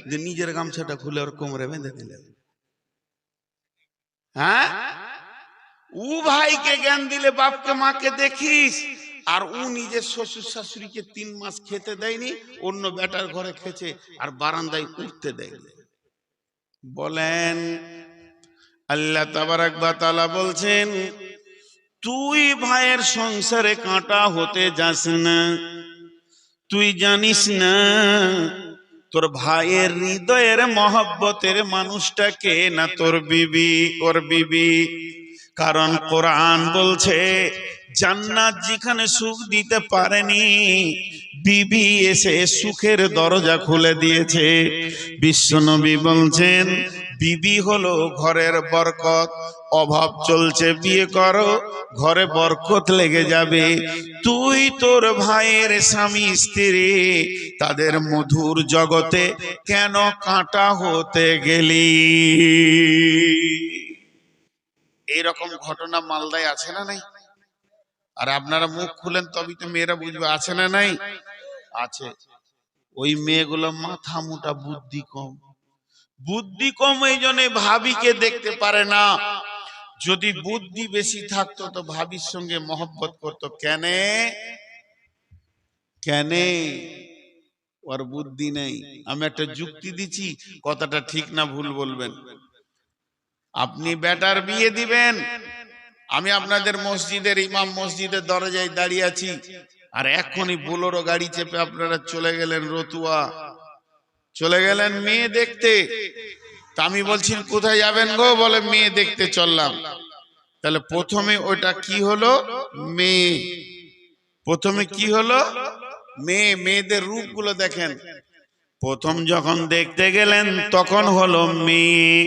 যে নিজের গামছাটা খুলে ওর কোমরে বেঁধে দিলে। হ্যাঁ, ও ভাইকে জ্ঞান দিলে বাপকে মাকে দেখিস, আর ও নিজের শ্বশুর শাশুড়িকে 3 মাস খেতে দেয়নি, অন্য বেটার ঘরে খেছে, আর বারান্দায় উঠতে দেয়নি। বলেন, আল্লাহ তাবারাক ওয়া তাআলা বলছেন, তুই ভাইয়ের সংসারে কাঁটা হতে যাস না। তুই জানিস না তোর ভাইয়ের হৃদয়ের মহব্বতের মানুষটা কে? না তোর বিবি, ওর বিবি। কারণ কোরআন বলছে, জান্নাত যেখানে সুখ দিতে পারেনি, বিবি এসে সুখের দরজা খুলে দিয়েছে। বিশ্বনবী বলছেন, বিবি হলো ঘরের বরকত। অভাব চলছে, বিয়ে করো, ঘরে বরকত লেগে যাবে। তুই তোর ভাইয়ের স্বামী স্ত্রী, তাদের মধুর জগতে কেন কাঁটা হতে গেলি? এইরকম ঘটনা মালদায় আছে না নাই? আর আপনারা মুখ খুলেন তবেই তো মেয়েরা বুঝবে, আছে না নাই? আছে। ওই মেয়েগুলো মাথা মোটা, বুদ্ধি কম। বুদ্ধি কম এই জন্য ভাবিকে দেখতে পারে না। যদি বুদ্ধি বেশি থাকতো তো ভাবির সঙ্গে মহব্বত করতো। কেন? কেন? ওর বুদ্ধি নেই। আমি একটা যুক্তি দিচ্ছি, কথাটা ঠিক না ভুল বলবেন। আপনি বেটার বিয়ে দিবেন, আমি আপনাদের মসজিদের ইমাম, মসজিদের দরজায় দাঁড়িয়ে আছি, আর এখনই বোলেরো গাড়ি চেপে আপনারা চলে গেলেন রতুয়া, চলে গেলেন মেয়ে দেখতে। তা আমি বলছি, কোথায় যাবেন গো? বলে মেয়ে দেখতে চললাম। তাহলে প্রথমে ওটা কি হলো? মেয়ে। প্রথমে কি হলো? মেয়ে। মেয়েদের রূপগুলো দেখেন। প্রথম যখন দেখতে গেলেন তখন হলো মেয়ে।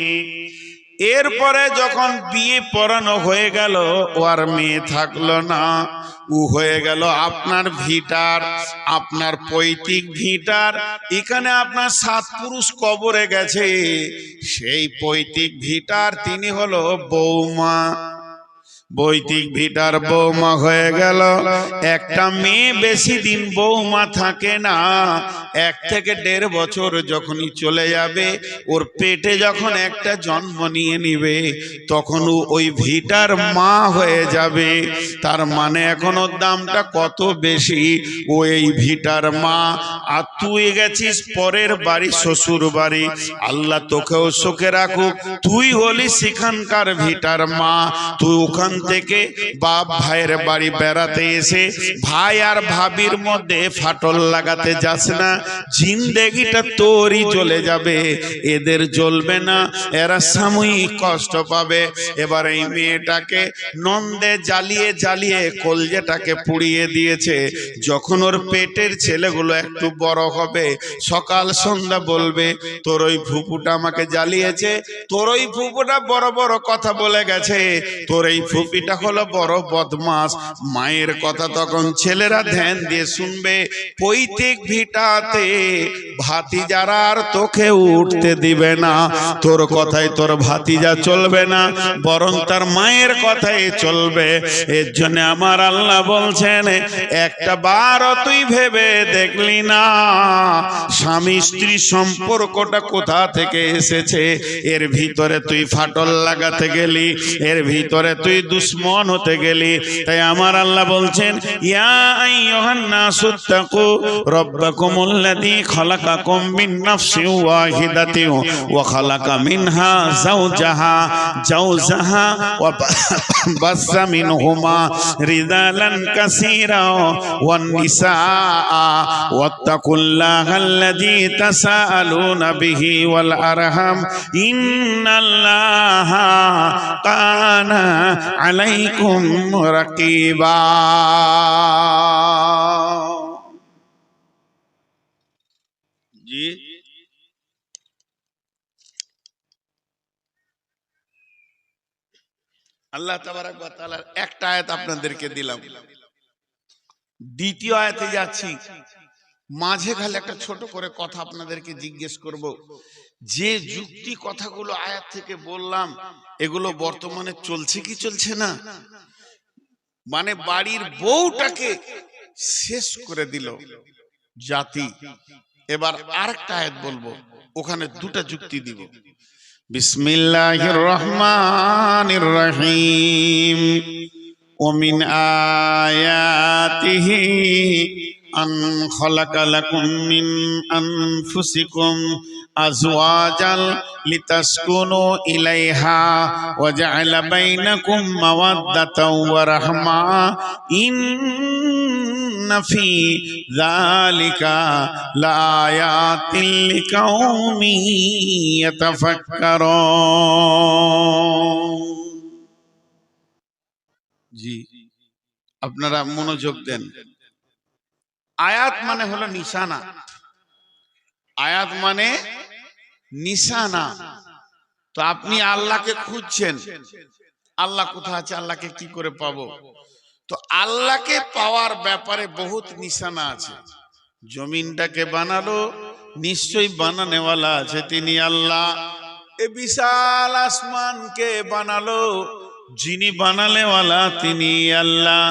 এরপরে যখন বিয়ে পড়ানো হয়ে গেল, ও আর মেয়ে থাকলো না, ও হয়ে গেল আপনার ভিটার, আপনার পৈতৃক ভিটার। এখানে আপনার 7 পুরুষ কবরে গেছে, সেই পৈতৃক ভিটার তিনি হলো বৌমা। বৈদিক ভিটার বৌমা হয়ে গেল। একটা মেয়ে বেশি দিন বৌমা থাকে না, 1 থেকে 1.5 বছর যখনই চলে যাবে, ওর পেটে যখন একটা জন্ম নিয়ে নিবে, তখন ওই ভিটার মা হয়ে যাবে। তার মানে এখন ওর দামটা কত বেশি, ও এই ভিটার মা। আর তুই গেছিস পরের বাড়ি, শ্বশুর বাড়ি, আল্লাহ তোকেও সুখে রাখুক, তুই হলি সেখানকার ভিটার মা। তুই ওখান থেকে বাপ ভাইয়ের বাড়ি বেড়াতে এসে ভাই আর ভাবির মধ্যে ফাটল লাগাতে যাস না, জিন্দেগিটা তোরই চলে যাবে, এদের চলবে না, এরা সাময়িক কষ্ট পাবে। এবার এই মেয়েটাকে নন্দে জ্বালিয়ে জ্বালিয়ে কলজেটাকে পুড়িয়ে দিয়েছে। যখন ওর পেটের ছেলেগুলো একটু বড় হবে, সকাল সন্ধ্যা বলবে তোর ওই ফুপুটা আমাকে জ্বালিয়েছে, তোর ওই ফুপুটা বড় বড় কথা বলে গেছে, তোর এই ফুপিটা হলো বড় বদমাস। মায়ের কথা তখন ছেলেরা ধ্যান দিয়ে শুনবে। পৈতৃক ভিটাতে ভাতিজারা আর তোকে উঠতে দিবে না, তোর কথায় তোর ভাতিজা চলবে না, বরং তার মায়ের কথাই চলবে। এর জন্য আমার আল্লাহ বলছেন, একটা বারও তুই ভেবে দেখলি না স্বামী স্ত্রী সম্পর্কটা কোথা থেকে এসেছে? এর ভিতরে তুই ফাটল লাগাতে গেলি, এর ভিতরে তুই দুশ্মন হতে গেলি। তাই আমার আল্লাহ বলছেন, ইয়া আইয়ুহান নাসুত্তাকু রাব্বাকুমুল্লাযী খালাকাকুম মিন নাফসিন ওয়াহিদাতিন ওয়া খালাকা মিনহা যাওজাহা ওয়া বাসসা মিনহুমা রিজালান কাসীরা ওয়ান নিসা ওয়াত্তাকুল্লাহাল্লাযী তাসাআলুনা বিহি ওয়াল আরহাম ইন্নাল্লাহা কানা আলাইকুম রাকিবা। জি, আল্লাহ তাবারাক ওয়া তাআলার একটা আয়াত আপনাদেরকে দিলাম, দ্বিতীয় আয়াতে যাচ্ছি। মাঝে খালি একটা ছোট করে কথা আপনাদেরকে জিজ্ঞেস করব, যে যুক্তি কথাগুলো আয়াত থেকে বললাম, এগুলো বর্তমানে চলছে কি চলছে না? মানে বাড়ির বউটাকে শেষ করে দিল জাতি। এবার আরেকটা আয়াত বলবো, ওখানে দুটা যুক্তি দিব। বিসমিল্লাহির রহমানির রহিম। ওমিন আয়াতিহি আন খালাকা লাকুম মিন আনফুসিকুম আজওয়াজাল লিতাসকুনু ইলাইহা ওয়া জাআলা বাইনাকুম মাওয়াদ্দাতাও ওয়া রাহমা ইন্না ফি যালিকা লাআয়াতিন লিকাউমিন ইয়াতাফাক্কারুন। জি, আপনারা মনোযোগ দেন। আয়াত মানে হলো নিশানা, আয়াত মানে নিশানা। তো আপনি আল্লাহকে খুঁজছেন, আল্লাহ কোথায় আছে, আল্লাহকে কি করে পাবো? তো আল্লাহকে পাওয়ার ব্যাপারে বহুত নিশানা আছে। জমিনটাকে বানালো, নিশ্চয়ই বানানেওয়ালা আছে, তিনি আল্লাহ। এ বিশাল আসমানকে বানালো, যিনি বানালেওয়ালা তিনি আল্লাহ।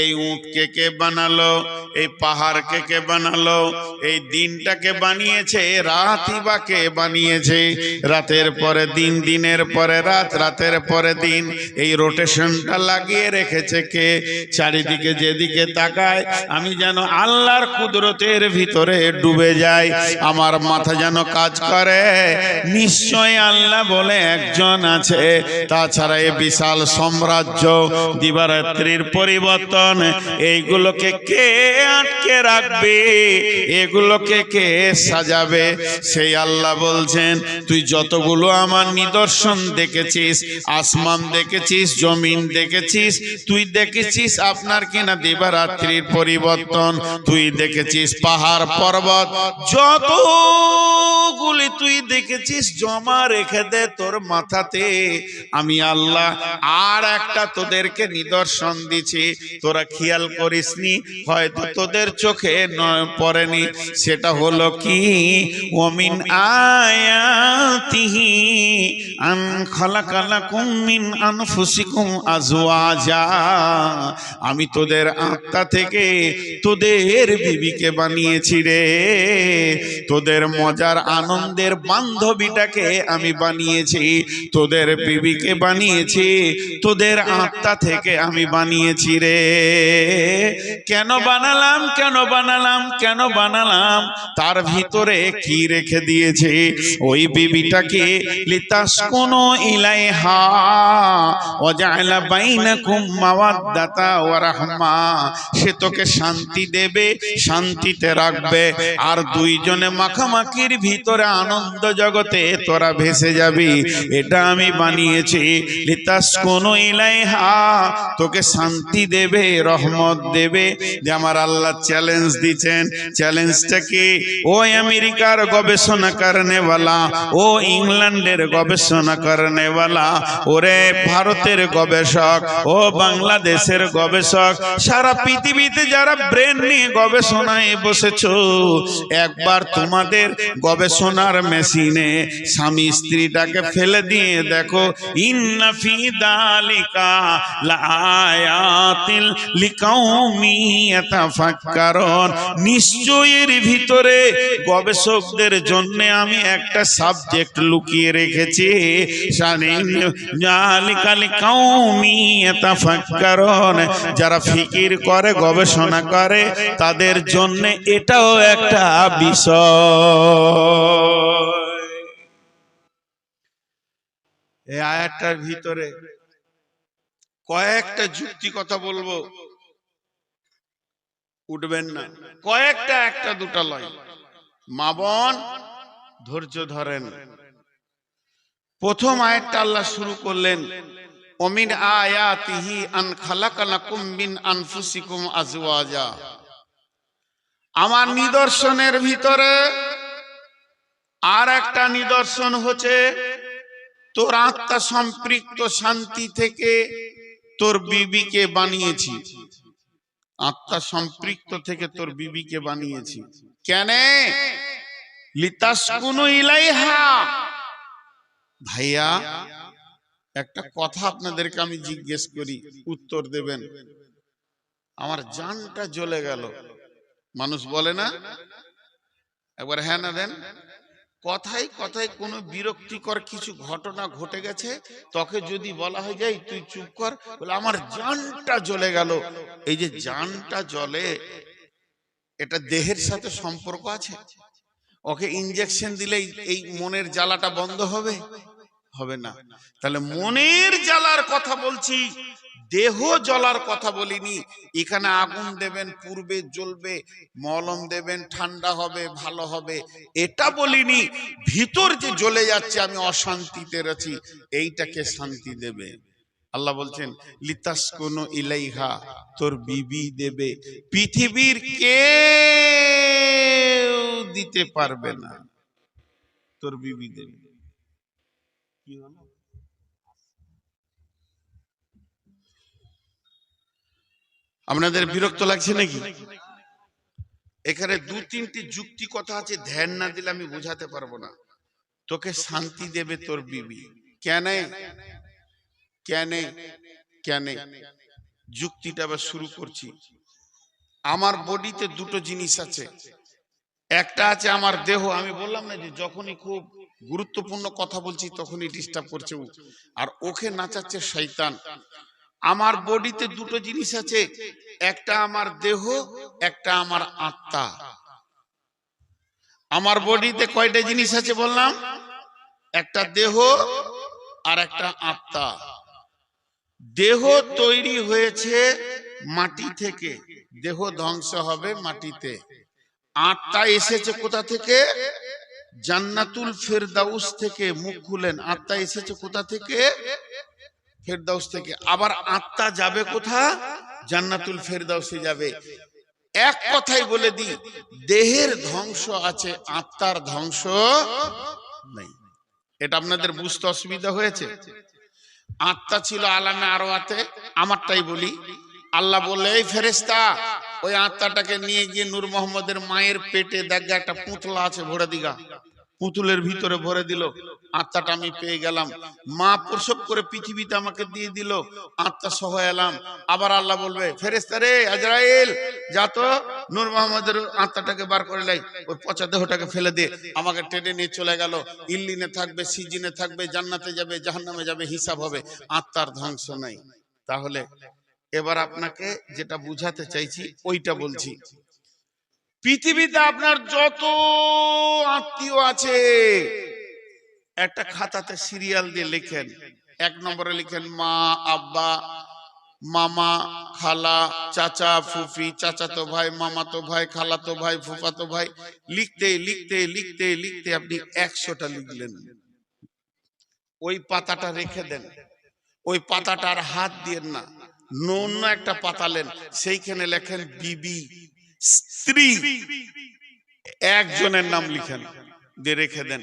এই উটকে কে বানালো, এই পাহাড়কে কে বানালো, এই দিনটাকে বানিয়েছে, রাতই বা কে বানিয়েছে, রাতের পরে দিন, দিনের পরে রাত, রাতের পরে দিন, এই রোটেশনটা লাগিয়ে রেখেছে কে? চারিদিকে যেদিকে তাকায় আমি যেন আল্লাহর কুদরতের ভিতরে ডুবে যাই, আমার মাথা যেন কাজ করে নিশ্চয় আল্লাহ বলে একজন আছে। তাছাড়া এই বিশাল সাম্রাজ্য, দিবারাত্রির পরিবর্তন, এইগুলোকে কে আটকে রাখবে, এগুলোকে কে সাজাবে? সেই আল্লাহ বলছেন, তুই যতগুলো আমার নিদর্শন দেখেছিস, আসমান দেখেছিস, জমিন দেখেছিস, তুই দেখেছিস আপনার কিনা দিবারাত্রির পরিবর্তন, তুই দেখেছিস পাহাড় পর্বত, যতগুলি তুই দেখেছিস জমা রেখে দে তোর মাথাতে, আমি আল্লাহ আর একটা তোদেরকে নিদর্শন দিছি, তোরা খেয়াল করিসনি, হয়তো তোদের চোখে পড়েনি। সেটা হলো কি, ওমিন আয়াতিহি আন খালাকালাকুম মিন আনফুসিকুম আজওয়াজা, আমি তোদের আত্মা থেকে তোদের বিবিকে বানিয়েছি রে, তোদের মজার আনন্দের বান্ধবীটাকে আমি বানিয়েছি, তোদের বিবিকে বানিয়েছি, তোদের আত্মা থেকে আমি বানিয়েছি রে। কেন বানালাম, কেন বানালাম, কেন বানালাম? তার ভিতরে কি রেখে দিয়েছে? ওই বিবিটাকে লিতাসকুনু ইলাইহা ওয়া জাআলা বাইনাকুম মাওয়াদ্দাতা ওয়া রাহমা, সে তোকে শান্তি দেবে, শান্তিতে রাখবে, আর দুইজনে মাখামাখির ভিতরে আনন্দ জগতে তোরা ভেসে যাবি। এটা আমি বানিয়েছি। লিতাসকুনু ইলাইহা, তোকে শান্তি দেবে, রহমত দেবে। যে আমার আল্লাহ চ্যালেঞ্জ দিচ্ছেন, চ্যালেঞ্জটা কি? ও আমেরিকার গবেষণা করনেওয়ালা, ও ইংল্যান্ডের গবেষণা করনেওয়ালা, ওরে ভারতের গবেষক, ও বাংলাদেশের গবেষক, সারা পৃথিবীতে যারা ব্রেন নিয়ে গবেষণায় বসেছো, একবার তোমাদের গবেষণার মেশিনে স্বামী স্ত্রীটাকে ফেলে দিয়ে দেখো, ইন্না ফি যালিকা লাআয়াতিল লিকাউমি ইয়াতাফাক্কারুন, নিশ্চয়ের ভিতরে গবেষকদের জন্য আমি একটা সাবজেক্ট লুকিয়ে রেখেছি, যালিকা লিকাউমি ইয়াতাফাক্কারুন, যারা ফিকির করে, গবেষণা করে, তাদের জন্য এটাও একটা বিষয়। এই আয়াতটার ভিতরে কয়েকটা যুক্তি কথা বলবো, উঠবেন না, কয়েকটা, একটা দুটা লয়, মা বোন ধৈর্য ধরেন। প্রথম আয়াতটা আল্লাহ শুরু করলেন, ওমিন আয়াতিহি আন খালাকালাকুম মিন আনফুসিকুম আজওয়াজা, আমার নিদর্শনের ভিতরে আর একটা নিদর্শন হচ্ছে তোর আত্মা সম্পৃক্ত শান্তি থেকে তোর বিবিকে বানিয়েছি, আত্মা সম্পৃক্ত থেকে তোর বিবিকে বানিয়েছি। কেন? লিতাসকুনু ইলাইহা। ভাইয়া একটা কথা আপনাদেরকে আমি জিজ্ঞেস করি, উত্তর দেবেন। আমার জানটা জ্বলে গেল, মানুষ বলে না, একবার হ্যাঁ না দেন। কথায় কথায় কোনো বিরক্তিকর কিছু ঘটনা ঘটে গেছে, তোকে যদি বলা হয়ে যায় তুই চুপ কর, বলে আমার জানটা জ্বলে গেল। এই যে জানটা জ্বলে, এটা দেহের সাথে সম্পর্ক আছে? ওকে ইনজেকশন দিলেই এই মনের জ্বালাটা বন্ধ হবে? হবে না। তাহলে মনের জ্বালার কথা বলছি, দেহ জ্বলার কথা বলিনি। এখানে আগুন দেবেন, পূর্বে জ্বলবে, মলম দেবেন, ঠান্ডা হবে, ভালো হবে, এটা বলিনি। ভিতর যে জ্বলে যাচ্ছে, আমি অশান্তিতে আছি, এইটাকে শান্তি দেবে। আল্লাহ বলছেন লিতাসকুনু ইলাইহা, তোর বিবি দেবে, পৃথিবীর কেউ দিতে পারবে না, তোর বিবি দেবে। কি হলো? আপনাদের বিরক্ত লাগছে নাকি? এখানে দু তিনটি যুক্তি কথা আছে, ধ্যান না দিলে আমি বোঝাতে পারবো না। তোকে শান্তি দেবে তোর বিবি, কেন? কেন? কেন? যুক্তিটা আবার শুরু করছি। আমার বডিতে দুটো জিনিস আছে, একটা আছে আমার দেহ। আমি বললাম না যে যখনই খুব গুরুত্বপূর্ণ কথা বলছি তখনই ডিস্টার্ব করছে, আর ওকে নাচাচ্ছে শয়তান। আমার বডিতে দুটো জিনিস আছে, একটা আমার দেহ, একটা আমার আত্মা। আমার বডিতে কয়টা জিনিস আছে বললাম? একটা দেহ আর একটা আত্মা। দেহ তৈরি হয়েছে মাটি থেকে, দেহ ধ্বংস হবে মাটিতে। আত্মা এসেছে কোথা থেকে? জান্নাতুল ফেরদাউস থেকে। মুখ খুলেন, আত্মা এসেছে কোথা থেকে? ফেরদাউস থেকে। আবার আত্মা যাবে কোথা? জান্নাতুল ফেরদাউসে যাবে। এক কথাই বলে দি, দেহের ধ্বংস আছে, আত্মার ধ্বংস নেই। এটা আপনাদের বুঝতে অসুবিধা হয়েছে? আত্মা ছিল আলামে আরওয়াতে। আমারটাই বলি, আল্লাহ বললে এই ফেরেশতা ওই আত্মাটাকে নিয়ে গিয়ে নূর মোহাম্মদের মায়ের পেটে দেখা একটা পুতলা আছে ভরে দিগা, পুতুলের ভিতরে ভরে দিল, আত্মাটা আমি পেয়ে গেলাম। মা প্রসব করে পৃথিবীতে আমাকে দিয়ে দিল, আত্মা সহ এলাম। আবার আল্লাহ বলবে ফেরেশতা রে আজরাইল যা তো নূর মোহাম্মদের আত্মাটাকে বার করে লাই, ওই পচা দেহটাকে ফেলে দিয়ে আমাকে টেনে নিয়ে চলে গেল। ইল্লিনে থাকবে, সিজিনে থাকবে, জান্নাতে যাবে, জাহান্নামে যাবে, হিসাব হবে, আত্মার ধ্বংস নাই। তাহলে এবার আপনাকে যেটা বুঝাতে চাইছি ওইটা বলছি। পৃথিবীতে আপনার যত আত্মীয় আছে একটা খাতাতে সিরিয়াল দিয়ে লিখেন। 1 নম্বরে লিখেন মা, আব্বা, মামা, খালা, চাচা, ফুফি, চাচাতো ভাই, মামাতো ভাই, খালাতো ভাই, ফুফাতো ভাই। লিখতে লিখতে লিখতে লিখতে আপনি 100টা লিখলেন। ওই পাতাটা রেখে দেন, ওই পাতাটা আর হাত দিয়ে না, অন্য একটা পাতালেন, সেইখানে লেখেন বিবি, স্ত্রী, একজনের নাম লিখেন, দিয়ে রেখে দেন।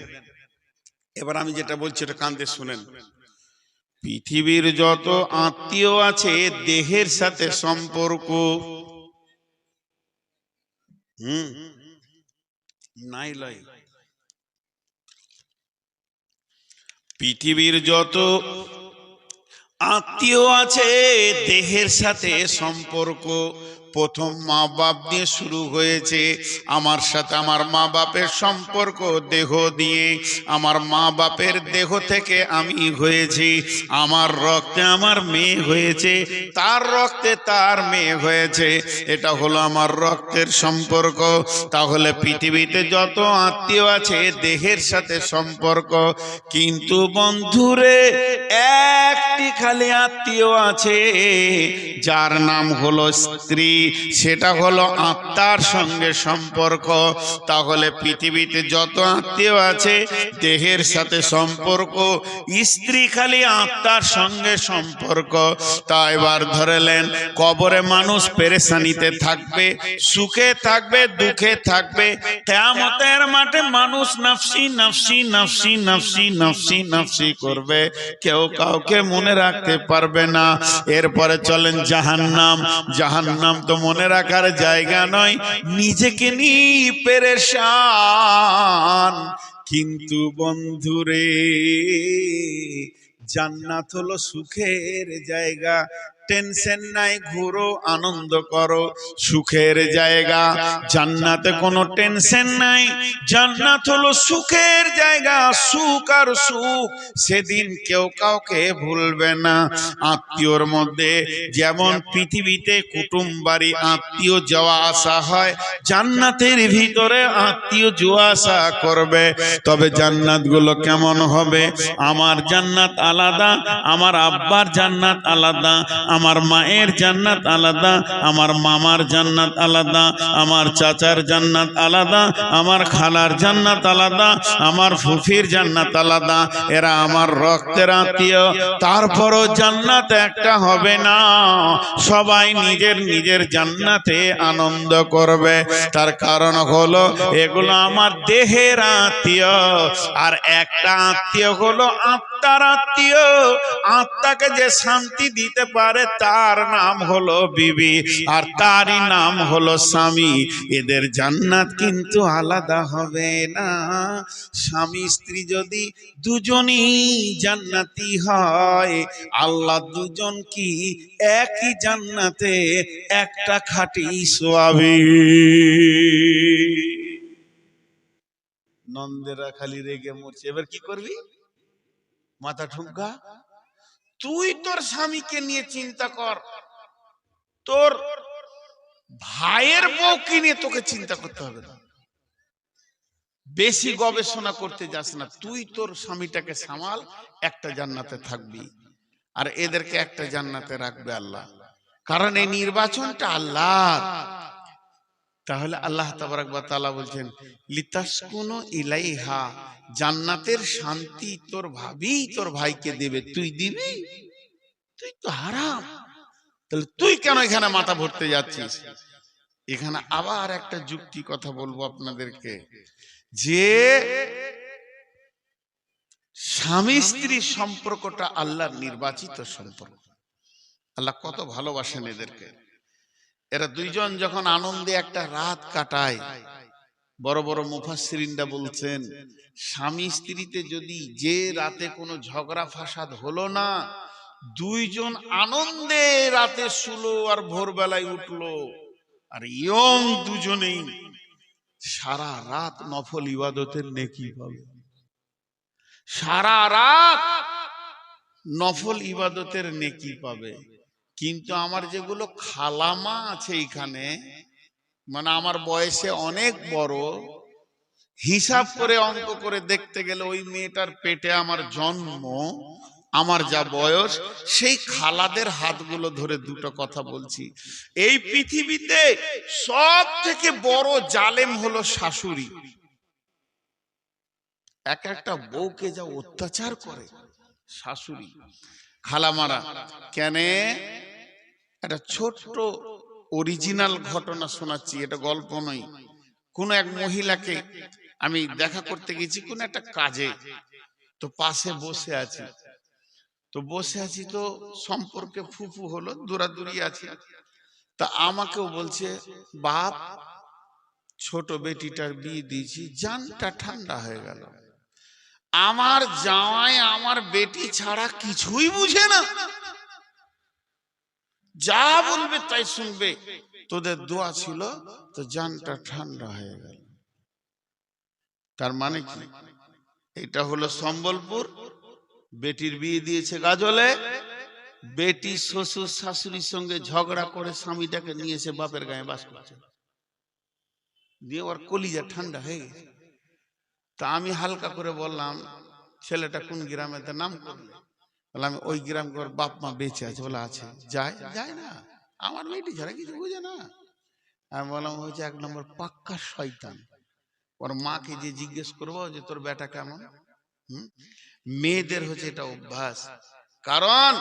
এবার আমি যেটা বলছি এটা কান দিয়ে শুনেন। পৃথিবীর যত আত্মীয় আছে দেহের সাথে সম্পর্ক নাই লয়। পৃথিবীর যত আত্মীয় আছে দেহের সাথে সম্পর্ক প্রথম মা বাপ দিয়ে শুরু হয়েছে। আমার সাথে আমার মা বাপের সম্পর্ক দেহ দিয়ে। আমার মা বাপের দেহ থেকে আমি হয়েছি, আমার রক্তে আমার মেয়ে হয়েছে, তার রক্তে তার মেয়ে হয়েছে, এটা হলো আমার রক্তের সম্পর্ক। তাহলে পৃথিবীতে যত আত্মীয় আছে দেহের সাথে সম্পর্ক। কিন্তু বন্ধুরে একটি খালি আত্মীয় আছে যার নাম হলো স্ত্রী, সেটা হলো আত্মার সঙ্গে সম্পর্ক। তাহলে পৃথিবীতে যত আত্মীয় আছে দেহের সাথে সম্পর্ক, স্ত্রী খালি আত্মার সঙ্গে সম্পর্ক। তা এবার ধরেলেন কবরে মানুষ পেরেশানিতে থাকবে, সুখে থাকবে, দুঃখে থাকবে। কিয়ামতের মাঠে মানুষ নাফসি নাফসি নাফসি নাফসি নাফসি নাফসি করবে, কেউ কাউকে মনে রাখতে পারবে না। এরপরে চলেন জাহান্নাম। জাহান্নাম তো মনে রাখার জায়গা নয়, নিজেকে নিয়ে পেরেশান। কিন্তু বন্ধুরে জান্নাত হলো সুখের জায়গা, টেনশন নাই, ঘুরো আনন্দ করো, সুখের জায়গা। জান্নাতে কোনো টেনশন নাই, জান্নাত হলো সুখের জায়গা, সুখ আর সুখ। সেদিন কেউ কাউকে ভুলবে না। আত্মীয়র মধ্যে যেমন পৃথিবীতে কুটুম বাড়ি আত্মীয় যাওয়া আসা হয়, জান্নাতের ভিতরে আত্মীয় যাওয়া আসা করবে। তবে জান্নাত গুলো কেমন হবে? আমার জান্নাত আলাদা, আমার আব্বার জান্নাত আলাদা, আমার মায়ের জান্নাত আলাদা, আমার মামার জান্নাত আলাদা, আমার চাচার জান্নাত আলাদা, আমার খালার জান্নাত আলাদা, আমার ফুফির জান্নাত আলাদা। এরা আমার রক্তের আত্মীয়। তারপরও জান্নাত একটা হবে না, সবাই নিজের নিজের জান্নাতে আনন্দ করবে। তার কারণ হলো এগুলো আমার দেহের আত্মীয়। আর একটা আত্মীয় হলো আত্মার আত্মীয়। আত্মাকে যে শান্তি দিতে পারে তার নাম হলো বিবি, আর তারই নাম হলো স্বামী। এদের জান্নাত কিন্তু আলাদা হবে না। স্বামী স্ত্রী যদি দুজনই জান্নাতি হয়, আল্লাহ দুজন কি একই জান্নাতে একটা খাঁটি সোয়াবি। নন্দেরা খালি রেগে মরছে। এবার কি করবি? মাথা ঠুমকা। তুই তোর স্বামীকে নিয়ে চিন্তা কর, তোর ভাইয়ের বউকে নিয়ে তোকে চিন্তা করতে হবে না। বেশি গবেষণা করতে যাস না, তুই তোর স্বামীটাকে সামাল, একটা জান্নাতে থাকবি। আর এদেরকে একটা জান্নাতে রাখবে আল্লাহ, কারণ এই নির্বাচনটা আল্লাহর। তাহলে আল্লাহ তাবারক ওয়া তাআলা বলছেন লিতাসকুনু ইলাইহা, জান্নাতের শান্তি তোর ভাবি তোর ভাইকে দেবে, তুই দিবি? তুই তো হারাম। তাহলে তুই কেন এখানে মাথা ভরতে যাচ্ছিস? এখানে আবার একটা যুক্তি কথা বলবো আপনাদেরকে, যে স্বামী স্ত্রীর সম্পর্কটা আল্লাহর নির্বাচিত সম্পর্ক। আল্লাহ কত ভালোবাসেন এদেরকে। এরা দুইজন যখন আনন্দে একটা রাত কাটায়, বড় বড় মুফাসসিরিনরা বলছেন স্বামী স্ত্রীতে যদি যে রাতে কোনো ঝগড়া ফাসাদ হলো না, দুইজন আনন্দে রাতে শুলো আর ভোরবেলায় উঠলো, আর ইয়ং দুজনেই সারা রাত নফল ইবাদতের নেকি পাবে। সারা রাত নফল ইবাদতের নেকি পাবে। কিন্তু আমার যেগুলো খালামা আছে এইখানে, মানে আমার বয়সে অনেক বড়, হিসাব করে অঙ্ক করে দেখতে গেলে ওই মেয়েটার পেটে আমার জন্ম, আমার যা বয়স, সেই খালাদের হাতগুলো ধরে দুটো কথা বলছি। এই পৃথিবীতে সব থেকে বড় জালেম হলো শাশুড়ি। এক একটা বউকে যা অত্যাচার করে শাশুড়ি, খালামারা। কেন? একটা ছোট্ট অরিজিনাল ঘটনা শোনাচ্ছি, এটা গল্প নয়। কোন এক মহিলাকে আমি দেখা করতে গেছি কোন একটা কাজে, তো পাশে বসে আছি, তো সম্পর্কে ফুফু হলো, দূরাদূরি আছে। তা আমাকেও বলছে, বাপ ছোট বেটিটার বিয়ে দিয়েছি, জানটা ঠান্ডা হয়ে গেল। আমার জামাই আমার বেটি ছাড়া কিছুই বুঝে না, যা বলবে তাই শুনবে, তোদের দোয়া ছিল তো জানটা ঠান্ডা হয়ে গেল। তার মানে কি? এটা হলো সম্বলপুর, বেটির বিয়ে দিয়েছে গাজলে, বেটি শ্বশুর শাশুড়ির সঙ্গে ঝগড়া করে স্বামীটাকে নিয়ে এসে বাপের গায়ে বাস করছে, দিয়ে ওর কলিজা ঠান্ডা হয়ে গেছে। তা আমি হালকা করে বললাম, ছেলেটা কোন গ্রামে, তার নাম করলে? বললাম ওই গ্রাম, ওর বাপ মা বেঁচে আছে? বলে আছে। যায় যায় না, আমার মেয়েটি ছাড়া কিছু বুঝে না। আমি বললাম হয়েছে এক নম্বর পাক্কা শয়তান। ওর মাকে যে জিজ্ঞেস করবো যে তোর বেটা কেমন, মেয়েদের হচ্ছে এটা অভ্যাস। কারণ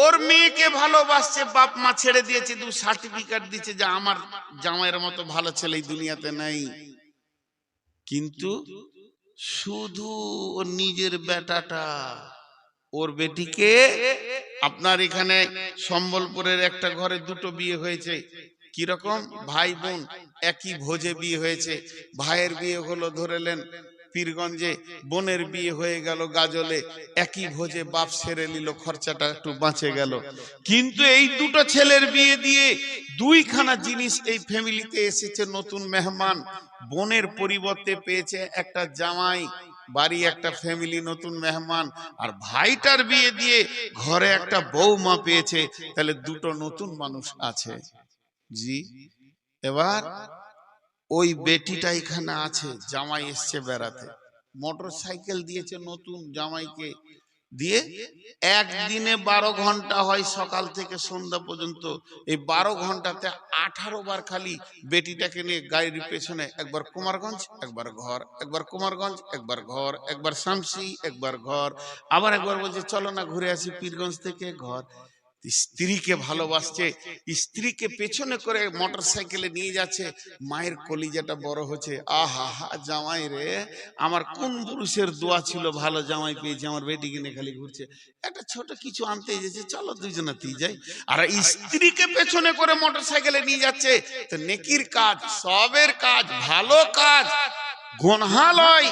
ওর মেয়েকে ভালোবাসছে, বাপ মা ছেড়ে দিয়েছে, দু সার্টিফিকেট দিচ্ছে যে আমার জামাইয়ের মতো ভালো ছেলে এই দুনিয়াতে নাই। কিন্তু শুধু ওর নিজের বেটাটা, ওর বেটিকে, আপনার এখানে সম্বলপুরের একটা ঘরে দুটো বিয়ে হয়েছে, কিরকম ভাই বোন একই ভোজে বিয়ে হয়েছে। ভাইয়ের বিয়ে হলো ধরেলেন পীরগঞ্জে, বোনের বিয়ে হয়ে গেল গাজলে, একই ভোজে বাপ সেরে নিল, খরচাটা একটু বাঁচে গেল। কিন্তু এই দুটো ছেলের বিয়ে দিয়ে দুইখানা জিনিস এই ফ্যামিলিতে এসেছে, নতুন মেহমান। বোনের পরিবর্তে পেয়েছে একটা জামাই, বাড়ি একটা ফ্যামিলি, নতুন মেহমান। আর ভাইটার বিয়ে দিয়ে ঘরে একটা বৌমা পেয়েছে, তাহলে দুটো নতুন মানুষ আছে। জি, এবার ওই বেটিটা এখানে আছে, জামাই এসছে বেড়াতে, মোটর সাইকেল দিয়েছে নতুন জামাইকে, দিয়ে একদিনে 12 ঘন্টা হয়, সকাল থেকে সন্ধ্যা পর্যন্ত। এই 12 ঘন্টাতে 18 বার খালি বেটিটাকে নিয়ে গাড়ির পেছনে, একবার কুমারগঞ্জ একবার ঘর, একবার কুমারগঞ্জ একবার ঘর, একবার শামসি একবার ঘর, আবার একবার বলছে চলো না ঘুরে আসি পীরগঞ্জ থেকে ঘর। স্ত্রীকে ভালোবাসছে, স্ত্রীকে পেছনে করে মোটর সাইকেলে নিয়ে যাচ্ছে। মায়ের কলিজাটা বড় হচ্ছে, আহা হা জামাই রে, আমার কোন পুরুষের দোয়া ছিল ভালো জামাই পেয়েছে, আমার বেটিকে নিয়ে খালি ঘুরছে। একটা ছোট কিছু আনতে এসেছে, চলো দুইজনাতেই যাই। আর স্ত্রীকে পেছনে করে মোটর সাইকেলে নিয়ে যাচ্ছে, তো নেকির কাজ, সবের কাজ, ভালো কাজ, গুনাহালয়।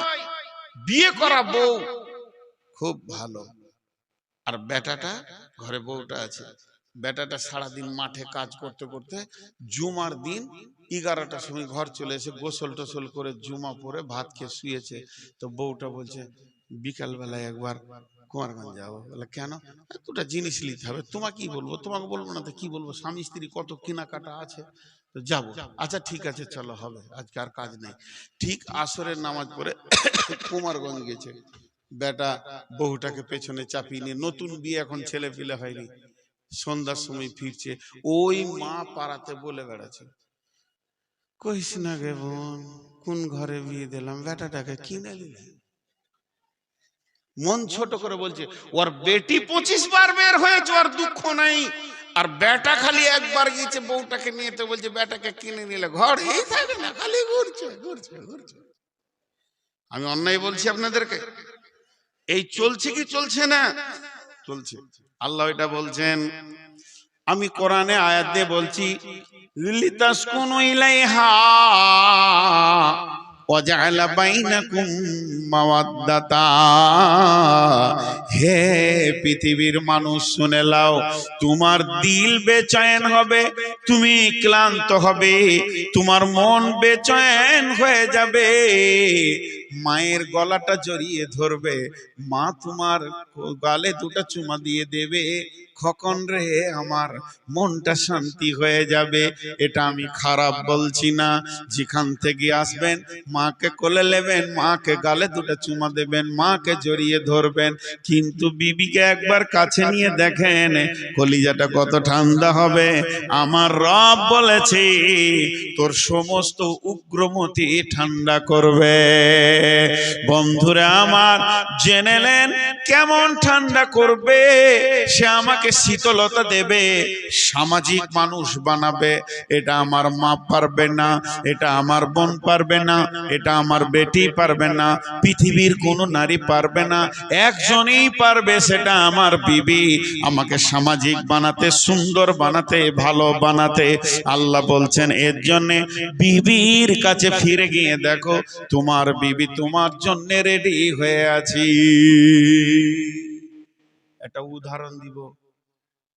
বিয়ে করা বউ খুব ভালো। আর বেটাটা, ঘরে বউটা আছে, বেটাটা সারাদিন মাঠে কাজ করতে করতে জুমার দিন 11টার সময় ঘর চলে এসে গোসল টোসল করে জুমা পরে ভাত খেয়ে শুয়েছে। তো বউটা বলছে বিকাল বেলায় একবার কুমারগঞ্জ যাবো। বলে কেন? দুটা জিনিস নিতে হবে। তোমাকে কি বলবো? তোমাকে বলবো না তো কি বলবো, স্বামী স্ত্রী কত কেনাকাটা আছে, তো যাবো। আচ্ছা ঠিক আছে চলো, হবে, আজকে আর কাজ নেই। ঠিক আসরের নামাজ পড়ে কুমারগঞ্জ গেছে। বেটা বহুটাকে পেছনে চাপিয়ে নিয়ে, নতুন বিয়ে, এখন ছেলে পিলে হয়নি, সন্ধ্যার সময় ফিরছে। ওই মা পাড়াতে বলে বেড়াচ্ছে, কইস না গে বোন, কোন ঘরে বিয়ে দিলাম, বেটাটাকে কিনে নিলে। মন ছোট করে বলছে, ওর বেটি 25 বার বের হয়েছে, ওর দুঃখ নাই। আর বেটা খালি একবার গিয়েছে বউটাকে নিয়ে, তো বলছে বেটাকে কিনে নিলে ঘরেই থাকে না, খালি ঘুরছে ঘুরছে ঘুরছে। আমি অন্যায় বলছি আপনাদেরকে? এই চলছে কি চলছে না? চলছে। আল্লাহ এটা বলছেন, আমি কোরআনে আয়াত দিয়ে বলছি, লিতাসকুনু ইলাইহা ওয়া জাআলা বাইনাকুম মাওয়াদ্দাতা। হে পৃথিবীর মানুষ শুনে লাও, তোমার দিল বেচैन হবে, তুমি ক্লান্ত হবে, তোমার মন বেচैन হয়ে যাবে, মায়ের গলাটা জড়িয়ে ধরবে, মা তোমার গালে দুটো চুমা দিয়ে দেবে, কখন রে আমার মনটা শান্তি হয়ে যাবে। এটা আমি খারাপ বলছি না। যেখান থেকে আসবেন মাকে কোলে নেবেন, মাকে গালে দুটো চুমা দেবেন, মাকে জড়িয়ে ধরবেন, কিন্তু বিবিকে একবার কাছে নিয়ে দেখেন কলিজাটা কত ঠান্ডা হবে। আমার রব বলেছে তোর সমস্ত উগ্রমতি ঠান্ডা করবে। বন্ধুরা আমার, জেনেলেন কেমন ঠান্ডা করবে? সে আমাকে শীতলতা দেবে, সামাজিক মানুষ বানাবে। এটা আমার মা পারবে না, এটা আমার বোন পারবে না, এটা আমার বেটি পারবে না, পৃথিবীর কোনো নারী পারবে না, একজনই পারবে, সেটা আমার বিবি। আমাকে সামাজিক বানাতে, সুন্দর বানাতে, ভালো বানাতে। আল্লাহ বলছেন এর জন্য বিবির কাছে ফিরে গিয়ে দেখো তোমার বিবি তোমার জন্য রেডি হয়ে আছি। একটা উদাহরণ দিব,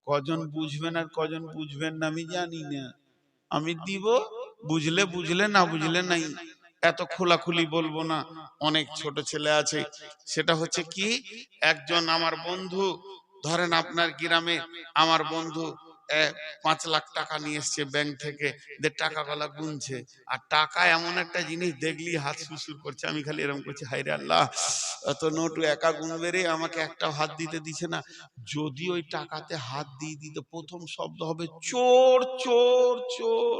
কজন বুঝবেন আর কজন বুঝবেন না আমি জানি না, আমি দিব, বুঝলে বুঝলে, না বুঝলে নাই। এত খোলাখুলি বলবো না, অনেক ছোট ছেলে আছে। সেটা হচ্ছে কি, একজন আমার বন্ধু, ধরেন আপনার গ্রামে আমার বন্ধু 5 লাখ টাকা নিয়ে এসছে ব্যাংক থেকে, টাকাগুলা গুনছে, আর টাকা এমন একটা জিনিস দেখলি হাত সুসুর করছে। আমি খালি এরকম করছি, হায় রে আল্লাহ, এত নোট একা গুনবে রে, আমাকে একটা হাত দিতে দিছে না। যদি ওই টাকাতে হাত দিয়ে দিতে, প্রথম শব্দ হবে চোর চোর চোর,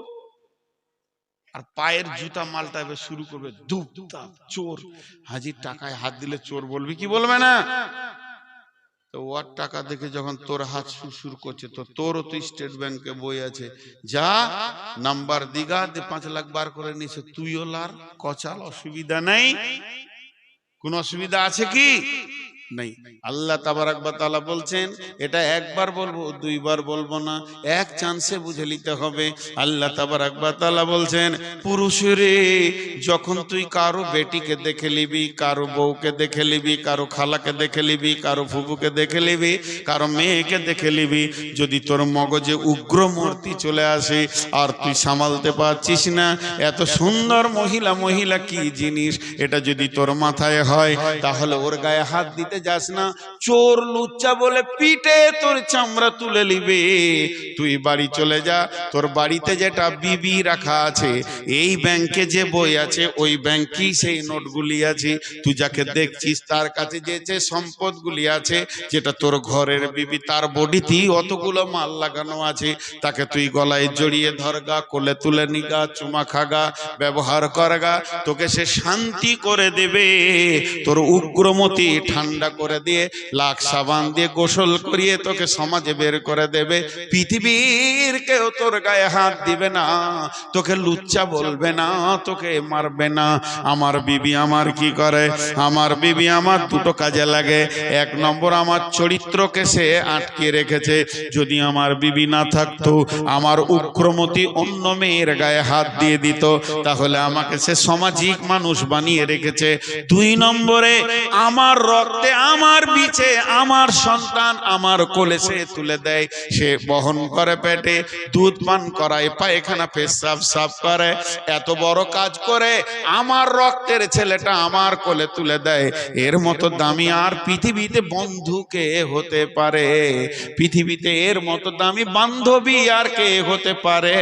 আর পায়ের জুতা মালটাবে শুরু করবে ধুপ ধাপ, চোর। হাজির টাকায় হাত দিলে চোর বলবি কি বলবে না? তো ওর টাকা দেখে যখন তোর হাত সুসুর করছে, তো তোরও তো স্টেট ব্যাংকে বই আছে, যা নাম্বার দিগা 5 লাখ বার করে নিছে, তুইও লার, কচাল, অসুবিধা নাই। কোন অসুবিধা আছে কি? নাই। আল্লাহ তাবারাক ওয়া তাআলা বলছেন, এটা একবার বলবো, দুইবার বলবো না, এক চান্সে বুঝে নিতে হবে। আল্লাহ তাবারাক ওয়া তাআলা বলছেন, পুরুষরে যখন তুই কারো বেটিকে দেখে নিবি, কারো বউকে দেখে নিবি, কারো খালাকে দেখে নিবি, কারো ফুফুকে দেখে নিবি, কারো মেয়েকে দেখে নিবি, যদি তোর মগজে উগ্র মূর্তি চলে আসে আর তুই সামালতে পারছিস না, এত সুন্দর মহিলা, মহিলা কি জিনিস, এটা যদি তোর মাথায় হয়, তাহলে ওর গায়ে হাত দিতে যাস না। চোর লুচ্চা বলে পিটে তোর চামড়া তুলে নিবে। তুই বাড়ি চলে যা, তোর বাড়িতে যেটা বিবি রাখা আছে, এই ব্যাংকে যে বই আছে, ওই ব্যাংকেই সেই নোটগুলি আছে। তুই যাকে দেখছিস তার কাছে যে সম্পদগুলি আছে, যেটা তোর ঘরের বিবি, তার বডিতেই অতগুলো মাল লাগানো আছে, তাকে তুই গলায় জড়িয়ে ধরগা, কোলে তুলে নিগা, চুমা খাগা, ব্যবহার করগা, তোকে সে শান্তি করে দেবে। তোর উগ্রমতি ঠান্ডা করে দিয়ে, লাখ সাবান দিয়ে গোসল করিয়ে তোকে সমাজে বের করে দেবে। পৃথিবীর কেউ তোর গায়ে হাত দিবে না, তোকে লুচ্চা বলবে না, তোকে মারবে না। আমার বিবি আমার কি করে? আমার বিবি আমার দুটো কাজে লাগে। এক নম্বর, আমার চরিত্রকে সে আটকে রেখেছে। যদি আমার বিবি না থাকতো, আমার উগ্রমতি অন্য মেয়ের গায়ে হাত দিয়ে দিত, তাহলে আমাকে সে সামাজিক মানুষ বানিয়ে রেখেছে। দুই নম্বরে, আমার রক্তে, আমার বিচে, আমার সন্তান আমার কোলে সে তুলে দেয়, সে বহন করে পেটে, দুধ পান করায়, পায়খানা পেশাব সাফ করে, এত বড় কাজ করে, আমার রক্তের ছেলেটা আমার কোলে তুলে দেয়। এর মতো দামি আর পৃথিবীতে বন্ধু কে হতে পারে? পৃথিবীতে এর মতো দামি বান্ধবী আর কে হতে পারে?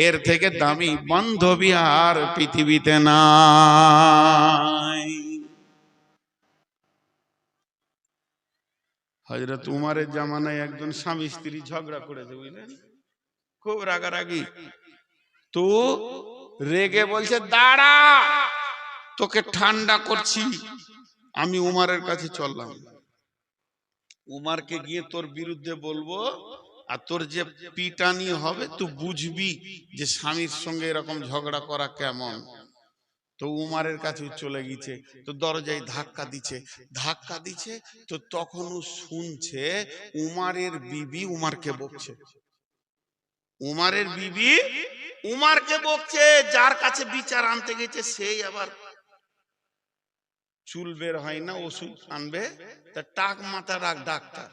এর থেকে দামি বান্ধবী আর পৃথিবীতে নাই। হযরত উমরের জামানায় একজন স্বামী স্ত্রী ঝগড়া করেছে, বুঝলেন, খুব রাগারাগি। তো রেগে বলছে, দাঁড়া, তোকে ঠান্ডা করছি। আমি উমরের কাছে চললাম, উমরকে গিয়ে তোর বিরুদ্ধে বলবো, আর তোর যে পিটানি হবে তুই বুঝবি যে স্বামীর সঙ্গে এরকম ঝগড়া করা কেমন। তো তো উমারের কাছে চলে গেছে, তো দরজায় ধাক্কা দিচ্ছে। তো তখন ও শুনছে উমারের বিবি উমারকে বকছে, উমারের বিবি উমারকে বকছে। যার কাছে বিচার আনতে গেছে সেই আবার চুল বের হয় না, ওষুধ আনবে, তা টাক মাথা ডাক্তার।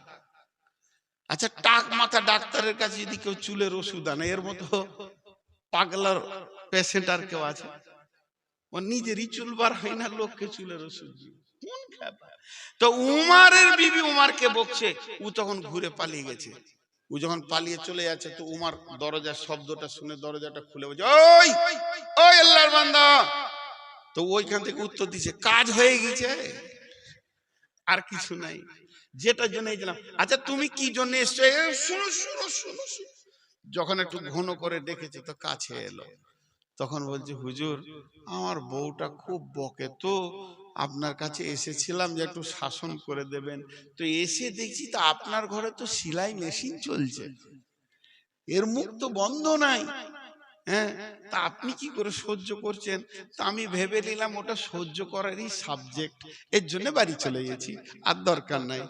আচ্ছা, টাক মাথা ডাক্তারের কাছে যদি কেউ চুলের ওষুধ আনে, এর মতো পাগলার পেশেন্ট আর কেউ আছে? ও নিজেরই চুল বার হয় না, লোককে চুলের ওষুধ দিবে। কোন ব্যাপার? তো উমারের বিবি উমারকে বকছে, ও তখন ঘুরে পালিয়ে গেছে। ও যখন পালিয়ে চলে যাচ্ছে, তো উমার দরজার শব্দটা শুনে দরজাটা খুলে বলছে, ওই ওই আল্লাহর বান্দা। তো ওইখান থেকে উত্তর দিছে, কাজ হয়ে গেছে, আর কিছু নাই, যেটার জন্য এসেছিলাম। আচ্ছা, তুমি কি জন্য এসছো? শুনো শুনো শুনো। যখন একটু ঘন করে ডেকেছে, তো কাছে এলো, তখন বলছে, হুজুর আমার বউটা খুব বকে, তো আপনার কাছে এসেছিলাম যে একটু শাসন করে দেবেন। তো এসে দেখছি তো আপনার ঘরে তো সেলাই মেশিন চলছে, এর মুখ তো বন্ধ নাই। হ্যাঁ, তা আপনি কি করে সহ্য করছেন? তা আমি ভেবে নিলাম ওটা সহ্য করারই সাবজেক্ট, এর জন্য বাড়ি চলে গেছি, আর দরকার নাই।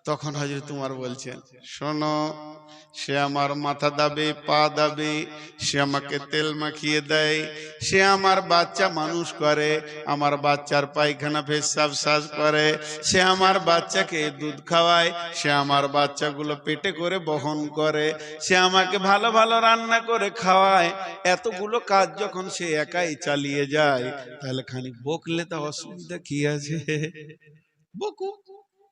তখন হযরত উমর বলছেন, শোনো, সে আমার মাথা দাবে, পা দাবে, সে আমাকে তেল মাখিয়ে দেয়, সে আমার বাচ্চা মানুষ করে, আমার বাচ্চার পায়খানা পেশাব সাজ করে, সে আমার বাচ্চাকে দুধ খাওয়ায়, সে আমার বাচ্চাগুলো পেটে করে বহন করে, সে আমাকে ভালো ভালো রান্না করে খাওয়ায়। এতগুলো কাজ যখন সে একাই চালিয়ে যায়, তাহলে খানিক বকলে তা অসুবিধা কি আছে? বকুক,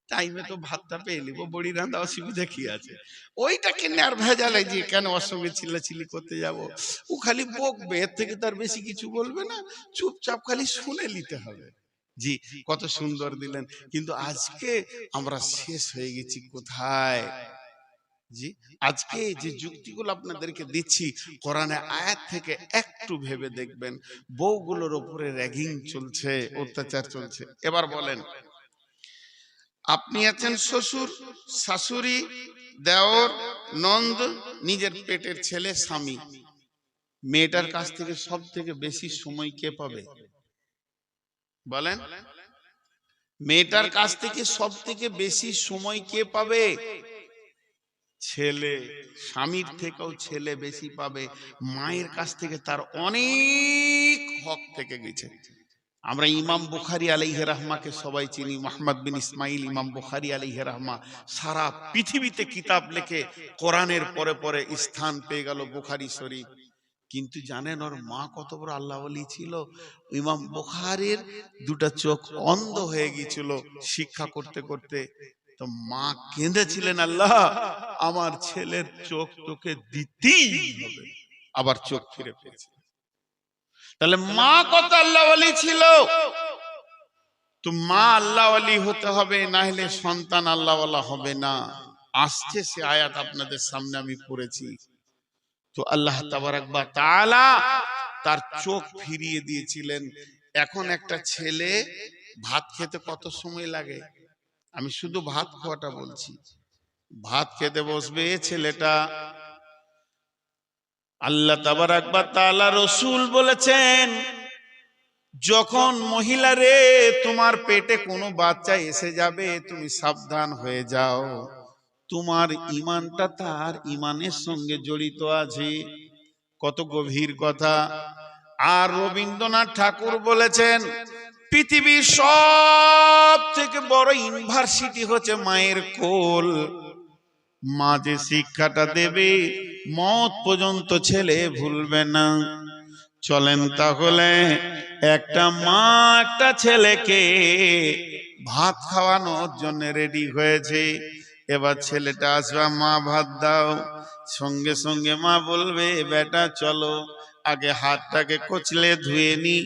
টাইমে তো ভাতটা পেয়ে নিব, বড়ি রান্না, অসুবিধা কি আছে? ওইটাকে নেয়ার ভেজালে যে কেন ওর সঙ্গে চিল্লাচিল্লি করতে যাব? ও খালি বকবে, এর থেকে তার বেশি কিছু বলবে না, চুপচাপ খালি শুনে নিতে হবে। জি, কত সুন্দর দিলেন। কিন্তু আজকে আমরা শেষ হয়ে গেছি কোথায়? জি, আজকে যে যুক্তিগুলো আপনাদেরকে দিচ্ছি কোরআনে আয়াত থেকে একটু ভেবে দেখবেন। বউগুলোর উপরে র্যাগিং চলছে, অত্যাচার চলছে। এবার বলেন, আপনি আছেন শ্বশুর, শাশুড়ি, দেওর, নন্দ, নিজের পেটের ছেলে, স্বামী। মেয়েটার কাছ থেকে সব থেকে বেশি সময় কে পাবে? বলেন, মেয়েটার কাছ থেকে সব থেকে বেশি সময় কে পাবে? ছেলে। স্বামীর থেকেও ছেলে বেশি পাবে। মায়ের কাছ থেকে তার অনেক হক থেকে গেছে। আমরা ইমাম বুখারী আলাইহি রাহমাকে সবাই চিনি, মুহাম্মদ বিন ইসমাইল ইমাম বুখারী আলাইহি রাহমা। সারা পৃথিবীতে কিতাব লিখে কোরআনের পরে পরে স্থান পেয়ে গেল বুখারী শরীফ। কিন্তু জানেন ওর মা কত বড় আল্লাহ ওয়ালি ছিল? ইমাম বুখারীর দুটো চোখ অন্ধ হয়ে গিয়েছিল শিক্ষা করতে করতে। তো মা কেঁদেছিলেন, আল্লাহ আমার ছেলের চোখ তোকে দিতেই হবে। আবার চোখ ফিরে পেয়েছে। তাহলে মা কত আল্লাহ ওয়ালি ছিল। তো মা আল্লাহ ওয়ালি হতে হবে, না হলে সন্তান আল্লাহ ওয়ালা হবে না। আসছে সে আয়াত আপনাদের সামনে আমি পড়েছি। তো আল্লাহ তাবারাক ওয়া তাআলা তার চোখ ফিরিয়ে দিয়েছিলেন। এখন একটা ছেলে ভাত খেতে কত সময় লাগে? আমি শুধু ভাত খাওয়াটা বলছি। ভাত খেতে বসবে ছেলেটা, আল্লাহ তাবারাক ওয়া তাআলা রাসূল বলেছেন, যখন মহিলা রে তোমার পেটে কোনো বাচ্চা এসে যাবে, তুমি সাবধান হয়ে যাও, তোমার ঈমানটা তার ঈমানের সঙ্গে জড়িত আছে। কত গভীর কথা। আর রবীন্দ্রনাথ ঠাকুর বলেছেন, পৃথিবীর সব থেকে বড় ইউনিভার্সিটি হচ্ছে মায়ের কোল। মা যে শিক্ষাটা দেবে মত পর্যন্ত ছেলে ভুলবে না। চলেন তাহলে, একটা মা একটা ছেলেকে ভাত খাওয়ানোর জন্য রেডি হয়েছে। এবার ছেলেটা আসবে, মা ভাত দাও। সঙ্গে সঙ্গে মা বলবে, বেটা চলো আগে হাতটাকে কচলে ধুয়ে নি।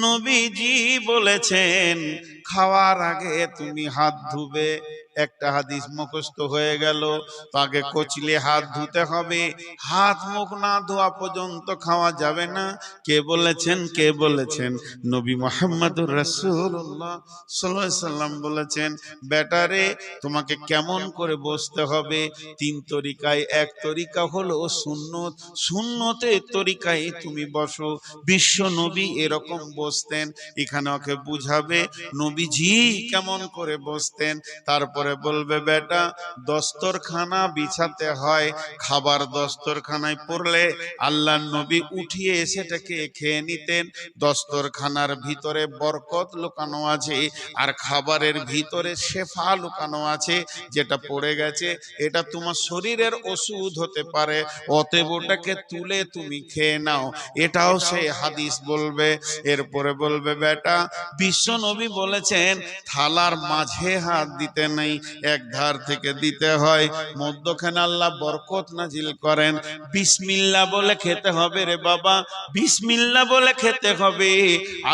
নবীজি বলেছেন খাওয়ার আগে তুমি হাত ধুবে। একটা হাদিস মুখস্থ হয়ে গেল, তাকে কচলে হাত ধুতে হবে, হাত মুখ না ধোয়া পর্যন্ত খাওয়া যাবে না। কে বলেছেন? কে বলেছেন? নবী মুহাম্মদুর রাসূলুল্লাহ সাল্লাল্লাহু আলাইহি সাল্লাম বলেছেন, বেটারে তোমাকে কেমন করে বসতে হবে তিন তরিকায়। এক তরিকা হলো সুন্নত, সুন্নতের তরিকায় তুমি বসো। বিশ্ব নবী এরকম বসতেন, এখানে ওকে বুঝাবে নবীজি কেমন করে বসতেন। তারপরে বলবে বেটা দস্তরখানা বিছাতে হয়, খাবার দস্তরখানায় পড়লে আল্লাহর নবী উঠিয়ে সেটাকে খেয়ে নিতেন। দস্তরখানার ভিতরে বরকত লুকানো আছে, আর খাবারের ভিতরে শেফা লুকানো আছে। যেটা পড়ে গেছে এটা তোমার শরীরের ওষুধ হতে পারে, অতএব ওটাকে তুলে তুমি খেয়ে নাও। এটাও সেই হাদিস বলবে। এরপরে বলবে বেটা বিশ্ব নবী বলেছেন থালার মাঝে হাত দিতে নেই, এক ধার থেকে দিতে হয়। মধ্যখানে আল্লাহ বরকত নাজিল করেন। বিসমিল্লাহ বলে খেতে হবে রে বাবা, বিসমিল্লাহ বলে খেতে হবে।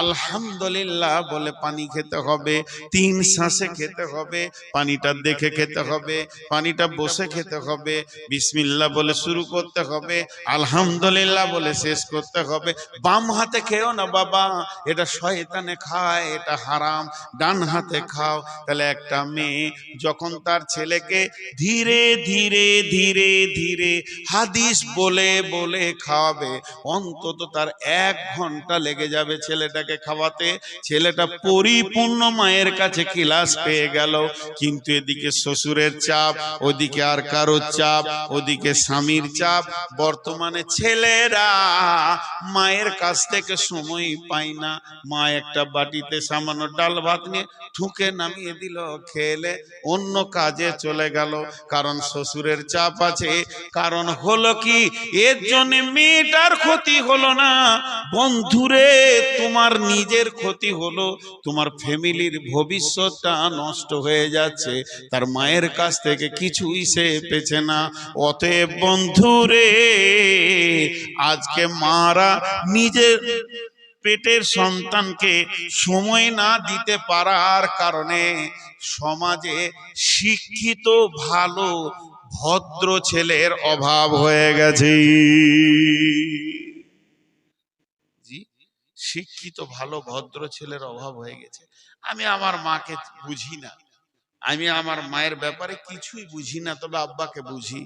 আলহামদুলিল্লাহ বলে পানি খেতে হবে, 3 শ্বাসে খেতে হবে। পানিটা দেখে খেতে হবে, পানিটা বসে খেতে হবে। বিসমিল্লাহ বলে শুরু করতে হবে, আলহামদুলিল্লাহ বলে শেষ করতে হবে। বাম হাতে খেও না বাবা, এটা শয়তানে খায়, এটা হারাম। ডান হাতে খাও। তাহলে একটা মেয়ে যখন তার ছেলেকে ধীরে ধীরে ধীরে ধীরে হাদিস বলে বলে খাওয়াবে, অন্তত তার 1 ঘন্টা লেগে যাবে ছেলেটাকে খাওয়াতে। ছেলেটা পরিপূর্ণ মায়ের কাছে ক্লাস পেয়ে গেল। কিন্তু এদিকে শ্বশুরের চাপ, ওদিকে আর কারোর চাপ, ওদিকে স্বামীর চাপ। বর্তমানে ছেলেরা মায়ের কাছ থেকে সময় পায় না। মা একটা বাটিতে সামান্য ডাল ভাত নিয়ে ঠুকে নামিয়ে দিল, খেলে অন্য কাজে চলে গেল। কারণ শ্বশুরের চাপ আছে। কারণ হলো কি, এর জন্য মেয়েটার ক্ষতি হলো না বন্ধুরে, তোমার নিজের ক্ষতি হলো। তোমার ফ্যামিলির ভবিষ্যৎটা নষ্ট হয়ে যাচ্ছে। তার মায়ের কাছ থেকে কিছুই সে পেছে না। অতএব বন্ধুরে, আজকে মারা নিজের পেটের সন্তানকে সময় না দিতে পারার কারণে সমাজে শিক্ষিত ভালো ভদ্র ছেলের অভাব হয়ে গেছে। জি, শিক্ষিত ভালো ভদ্র ছেলের অভাব হয়ে গেছে। আমি আমার মাকে বুঝি না, আমি আমার মায়ের ব্যাপারে কিছুই বুঝি না, তবে আব্বাকে বুঝি।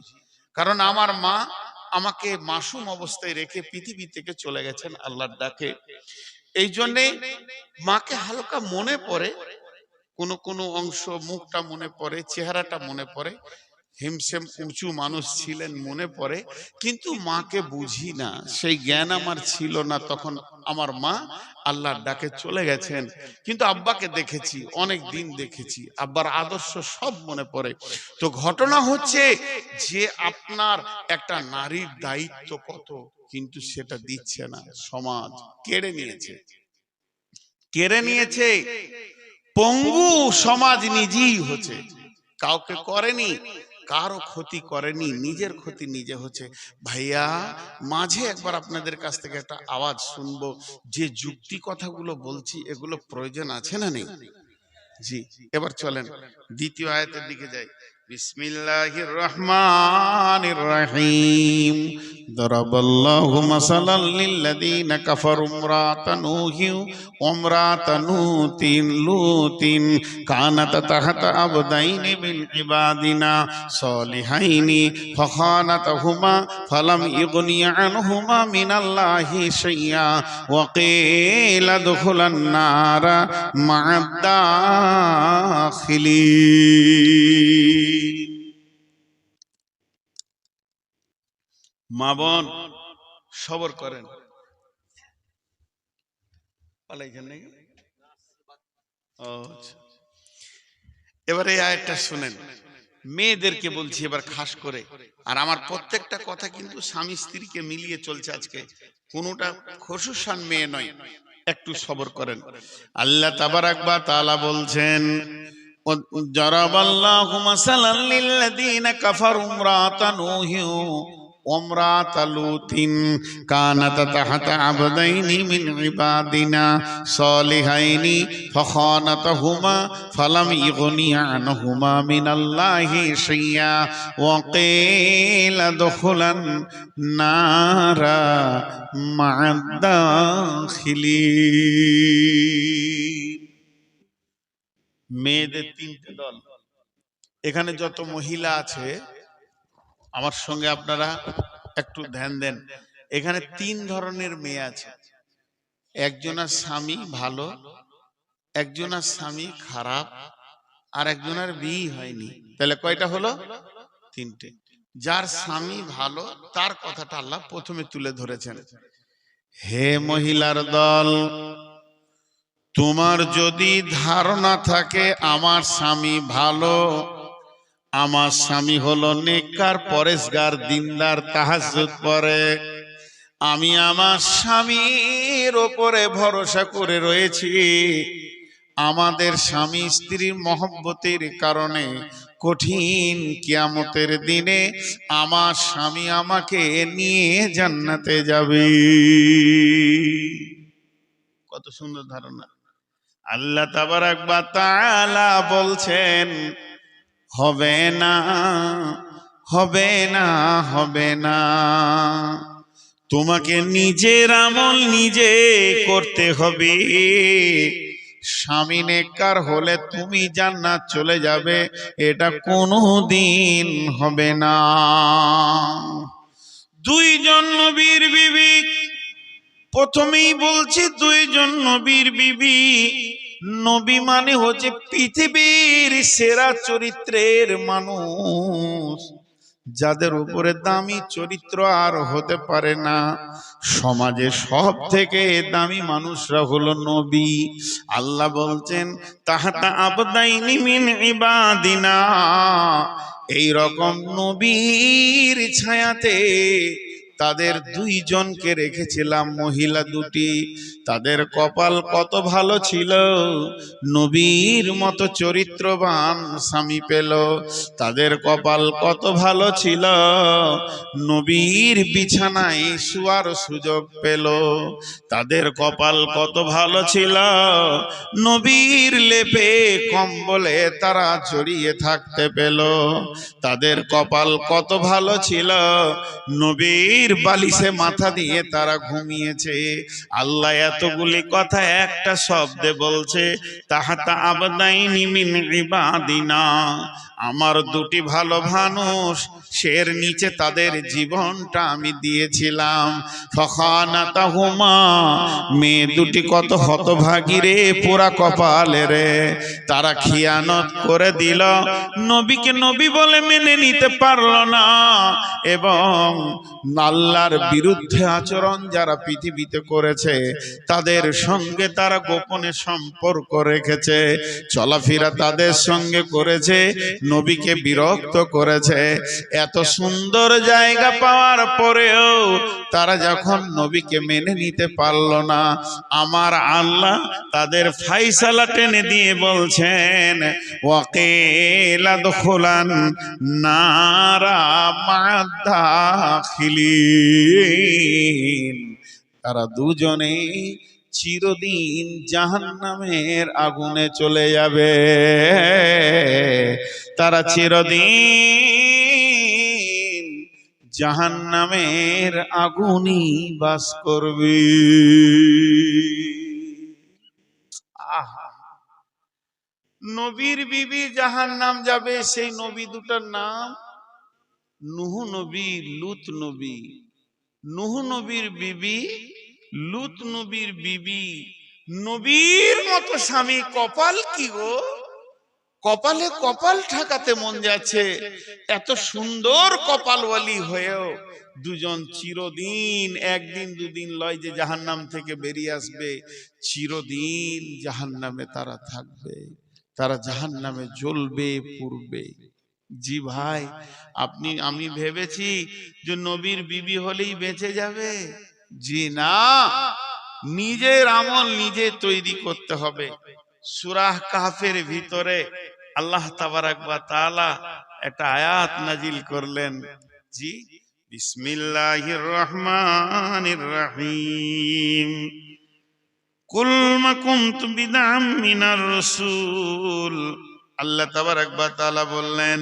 কারণ আমার মা আমাকে মাসুম অবস্থায় রেখে পৃথিবী থেকে চলে গেছেন আল্লাহর ডাকে। এই জন্যে মাকে হালকা মনে পড়ে, কোনো কোনো অংশ মুখটা মনে পড়ে, চেহারাটা মনে পড়ে। হিমসেম উঁচু মানুষ ছিলেন মনে পড়ে, কিন্তু মাকে বুঝি না, সেই জ্ঞান আমার ছিল না তখন। আমার মা আল্লাহর ডাকে চলে গেছেন। কিন্তু আব্বাকে দেখেছি, অনেক দিন দেখেছি, আব্বার আদর্শ সব মনে পড়ে। তো ঘটনা হচ্ছে যে আপনার একটা নারীর দায়িত্ব কত, কিন্তু সেটা দিচ্ছে না, সমাজ কেড়ে নিয়েছে, কেড়ে নিয়েছে। পঙ্গু সমাজ নিজেই হচ্ছে, কাউকে করেনি, কারো ক্ষতি করেনি, নিজের ক্ষতি নিজে হচ্ছে। ভাইয়া মাঝে একবার আপনাদের কাছ থেকে একটা আওয়াজ শুনবো, যে যুক্তি কথাগুলো বলছি এগুলো প্রয়োজন আছে না নেই? জি, এবার চলেন দ্বিতীয় আয়াতের দিকে যাই। বিসমিল্লাহির রহমানির রহিম। দরাবাল্লাহু মাসালাল লিল্লাযীনা কাফারু ইমরাতা নূহি ওয়া ইমরাতা লুতিন কানাতা তাহতা আবদাইনি মিন ইবাদিনা সালিহাইনি ফাখানাতাহুমা ফালাম ইগনিয়া আনহুমা মিনাল্লাহি শাইআ ওয়া কিলা দুখুলান নারা মা'আদ দাখিলিন। মা বোন সবর করেন। এবারে এই আয়াতটা শুনেন, মেয়েদেরকে বলছি এবার খাস করে। আর আমার প্রত্যেকটা কথা কিন্তু স্বামী স্ত্রীকে মিলিয়ে চলছে আজকে, কোনোটা খসুসান মেয়ে নয়। একটু সবর করেন। আল্লাহ তাবারাক ওয়া তাআলা বলছেন, জারাবাল্লাহু মাসালাল লিল্লাযীনা কাফারু ইমরাতা নূহি وامرأة لوط كانتا تحت عبدين من عبادنا صالحين فخانتهما فلم يغني عنهما من الله شيئا وقيل ادخلا النار مع الداخلين। মেয়েদের তিনটে দল। এখানে যত মহিলা আছে আমার সঙ্গে আপনারা একটু ধ্যান দেন। এখানে তিন ধরনের মেয়ে আছে। একজনের স্বামী ভালো, একজনের স্বামী খারাপ, আর একজনের বিয়ে হয়নি। তাহলে কয়টা হলো? তিনটে। যার স্বামী ভালো তার কথাটা আল্লাহ প্রথমে তুলে ধরেছেন। হে মহিলার দল, তোমার যদি ধারণা থাকে আমার স্বামী ভালো, আমার স্বামী হলো নেককার, পরেশগার, দিনদার, তাহাজ্জুদ পড়ে, আমি আমার স্বামীর ওপরে ভরসা করে রয়েছি, আমাদের স্বামী স্ত্রীর মহব্বতের কারণে কঠিন কিয়ামতের দিনে আমার স্বামী আমাকে নিয়ে জান্নাতে যাবে। কত সুন্দর ধারণা। আল্লাহ তাবারাক ওয়া তাআলা বলছেন হবে না, হবে না, হবে না। তোমাকে নিজের আমল নিজে করতে হবে। স্বামী নেককার হলে তুমি জান্নাত চলে যাবে, এটা কোনোদিন হবে না। দুইজন নবীর বিবি, প্রথমেই বলছি দুইজন নবীর বিবি। নবী মানে হচ্ছে পৃথিবীর সেরা চরিত্রের মানুষ, যাদের উপরে দামি চরিত্র আর হতে পারে না। সমাজে সব থেকে দামি মানুষরা হলো নবী। আল্লাহ বলছেন তাহাতা আবদাইনি মিন ইবাদিনা, এই রকম নবীর ছায়াতে তাদের দুইজনকে রেখেছিলাম, মহিলা দুটি। তাদের কপাল কত ভালো ছিল, নবীর মতো চরিত্রবান স্বামী পেল। তাদের কপাল কত ভালো ছিল, নবীর বিছানায় শোয়ার সুযোগ পেল। তাদের কপাল কত ভালো ছিল, নবীর লেপে কম্বলে তারা জড়িয়ে থাকতে পেল। তাদের কপাল কত ভালো ছিল, নবীর বালিশে মাথা দিয়ে তারা ঘুমিয়েছে। আল্লাহ এতগুলি কথা একটা শব্দে বলছে তাহাতা আবদাইনি মিন ইবাদিনা, আমার দুটি ভালো মানুষ, সের নিচে তাদের জীবনটা আমি দিয়েছিলাম। ফাখানাতাহুমা, মেয়ে দুটি কত হতভাগী রে, পোড়া কপালে রে, তারা খিয়ানত করে দিল, নবীকে নবী বলে মেনে নিতে পারলো না, এবং আল্লাহর বিরুদ্ধে আচরণ যারা পৃথিবীতে করেছে তাদের সঙ্গে তারা গোপনে সম্পর্ক রেখেছে, চলাফেরা তাদের সঙ্গে করেছে, নবীকে বিরক্ত করেছে। এত সুন্দর জায়গা পাওয়ার পরেও তারা যখন নবীকে মেনে নিতে পারল না, আমার আল্লাহ তাদের ফাইসালা টেনে দিয়ে বলছেন ওয়াকিলা দুখুলান নারা মা'আদ-দাখিলিন, তারা দুজনেই চিরদিন জাহান্নামের আগুনে চলে যাবে। তারা চিরদিন জাহান্নামের আগুনই বাস করবে। আহা, নবীর বিবি জাহান্নাম যাবে, সেই নবী দুটার নাম নূহ নবী, লূত নবী। নূহ নবীর বিবি, লূত নবীর বিবি। নবীর মতো স্বামী, কপাল কি গো, কপালে কপাল ঠাকাতে মন যাচ্ছে। এত সুন্দর কপালওয়ালি হয়েও দুজন চিরদিন, একদিন দুদিন লয় যে জাহান্নাম থেকে বেরিয়ে আসবে, চিরদিন জাহান্নামে তারা থাকবে, তারা জাহান্নামে জ্বলবে, পুড়বে। জি ভাই, আমি ভেবেছি যে নবীর বিবি হলেই বেঁচে যাবে। জি না, নিজের আমল নিজে তৈরি করতে হবে। সূরা কাহফের ভিতরে আল্লাহ তাবারাক ওয়া তাআলা একটা আয়াত নাজিল করলেন। জি, বিসমিল্লাহির রহমানির রহিম। কুল মা কুনতু বিদআম মিনার রাসূল। আল্লাহ তাবারাক ওয়া তাআলা বললেন,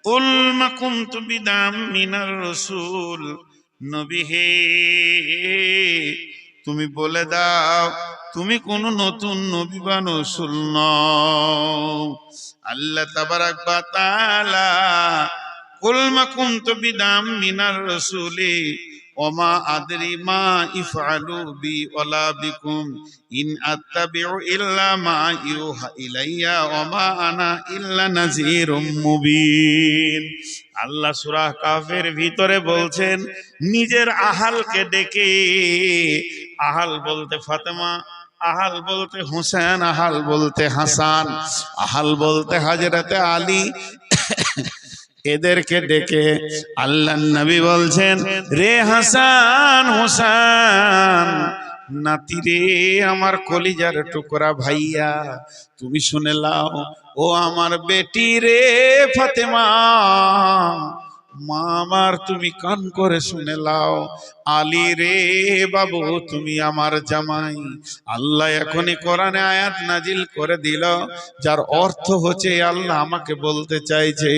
কুল মা কুনতু বিদআম মিনার রাসূল, নবী হে তুমি বলে দাও তুমি কোন নতুন নবী বা রাসূল নও। আল্লাহ তাবারাক ওয়া তাআলা কুল মা কুনতু বিদআম মিনার রাসূলি ওমা আদরি মা ইফআলু বি ওয়ালা বিকুম ইন আত্তাবিউ ইল্লা মা ইউহা ইলাইয়া ওমা আনা ইল্লা নাযীরুম মুবিন। আল্লাহ সূরা কাফের ভিতরে বলছেন নিজের আহালকে ডেকে, আহাল বলতে ফাতেমা, আহাল বলতে হুসেন, আহাল বলতে হাসান, আহাল বলতে হযরতে আলী, এদেরকে ডেকে আল্লাহর নবী বলছেন, রে হাসান হুসেন, নাতি রে আমার কলিজার টুকরা ভাইয়া, তুমি শুনে লাও, ও আমার বেটি রে ফাতেমা, মা আমার তুমি কান করে শুনে লাও, আলী রে বাবু তুমি আমার জামাই। আল্লাহ এখনই কোরআনে আয়াত নাজিল করে দিল, যার অর্থ হচ্ছে আল্লাহ আমাকে বলতে চাইছে,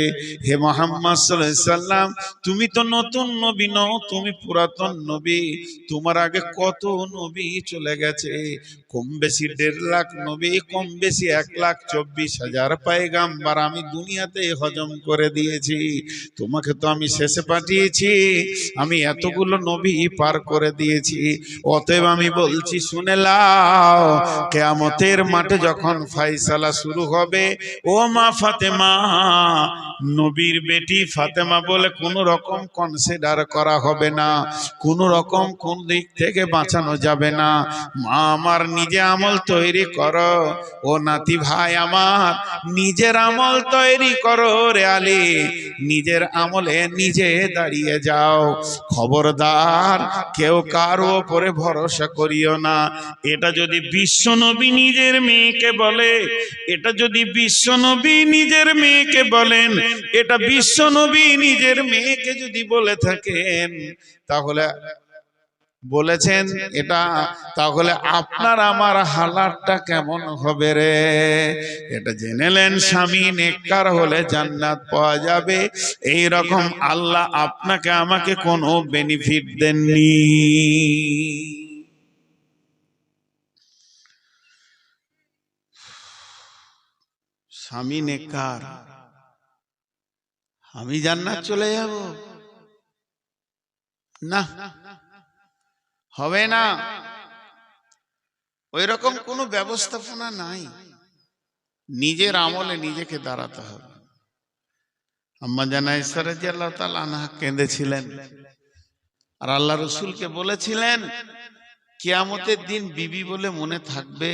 হে মুহাম্মদ সাল্লাল্লাহু আলাইহি সাল্লাম, তুমি তো নতুন নবী নও, তুমি পুরাতন নবী। তোমার আগে কত নবী চলে গেছে, কম বেশি 1.5 লাখ নবী, কম বেশি 1,24,000 পয়গাম্বার আমি দুনিয়াতে হজম করে দিয়েছি। তোমাকে তো আমি শেষে পাঠিয়েছি, আমি এতগুলো নবী পার করে দিয়েছি। অতএব আমি বলছি শুনে লাও, কিয়ামতের মাঠে যখন ফয়সালা শুরু হবে, ও মা ফাতেমা, নবীর বেটি ফাতেমা বলে কোন রকম কনসিডার করা হবে না, কোন রকম কোন দিক থেকে বাঁচানো যাবে না। মা আমার নিজে আমল তৈরি করো, ও নাতি ভাই আমার নিজের আমল তৈরি করো রে আলী, নিজের আমলে নিজে দাঁড়িয়ে যাও। খবরদার কেউ কারো উপরে ভরসা করিও না। এটা যদি বিশ্বনবী নিজের মেয়েকে বলে, এটা যদি বিশ্বনবী নিজের মেয়েকে বলেন, এটা বিশ্বনবী নিজের মেয়েকে যদি বলে থাকেন, তাহলে বলেছেন এটা, তাহলে আপনার আমার হালাতটা কেমন হবে রে? এটা জেনেলেন স্বামী নেককার হলে জান্নাত পাওয়া যাবে, এই রকম আল্লাহ আপনাকে আমাকে কোনো বেনিফিট দেননি। স্বামী নেককার, আমি জান্নাত চলে যাব না, হবে না। ওই রকম কোনো ব্যবস্থাপনা নাই, নিজের আমলে নিজেকে দাঁড়াতে হবে। আম্মা জান আয়েশা রাদিয়াল্লাহু তাআলা আনহা কেঁদেছিলেন, আর আল্লাহ রাসূলকে বলেছিলেন কিয়ামতের দিন বিবি বলে মনে থাকবে।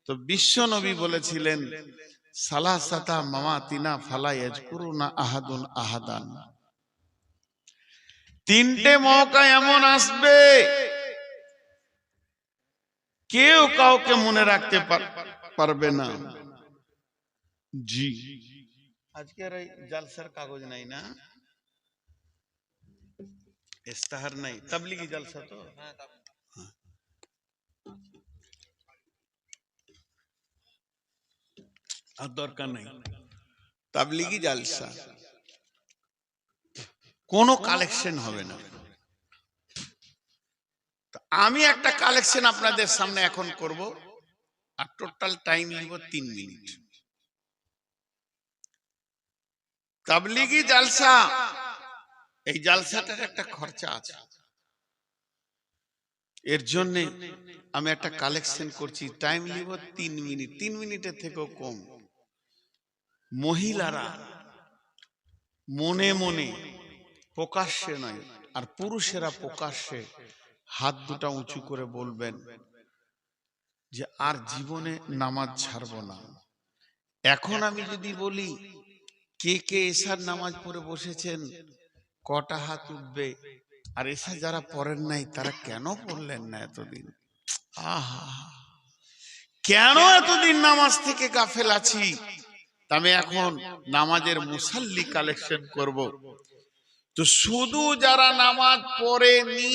তো বিশ্ব নবী বলেছিলেন, সালাসাতা মামাতিনা ফালা ইয়াজকুরুনা আহাদুন আহাদান, 3টে মৌকা এমন আসবে কেউ কাউকে মনে রাখতে পারবে না। জি, আজকের এই জালসার কাগজ নাই না, ইস্তাহার নাই, তাবলীগি জালসা তো, আর দরকার নাই। তাবলীগি জালসা কোনো কালেকশন হবে না। আমি একটা কালেকশন আপনাদের সামনে এখন করব, আর টোটাল টাইম নিব 3 মিনিট। তাবলীগি জালসা, এই জালসাটার একটা খরচা আছে, এর জন্য আমি একটা কালেকশন করছি, টাইম নিব 3 মিনিট, 3 মিনিটের থেকেও কম। মহিলারা মনে মনে, প্রকাশ্যে নয়, আর পুরুষেরা প্রকাশ্যে হাত দুটা উঁচু করে বলবেন যে আর জীবনে নামাজ ছাড়বো না। এখন আমি যদি বলি কে কে এশার নামাজ পড়ে বসেছেন, কটা হাত উঠবে? আর এশা যারা পড়েন নাই তারা কেন পড়লেন না এতদিন? আহা, কেন এতদিন নামাজ থেকে গাফেল আছি? আমি এখন নামাজের মুসাল্লি কালেকশন করব। তো শুধু যারা নামাজ পড়েনি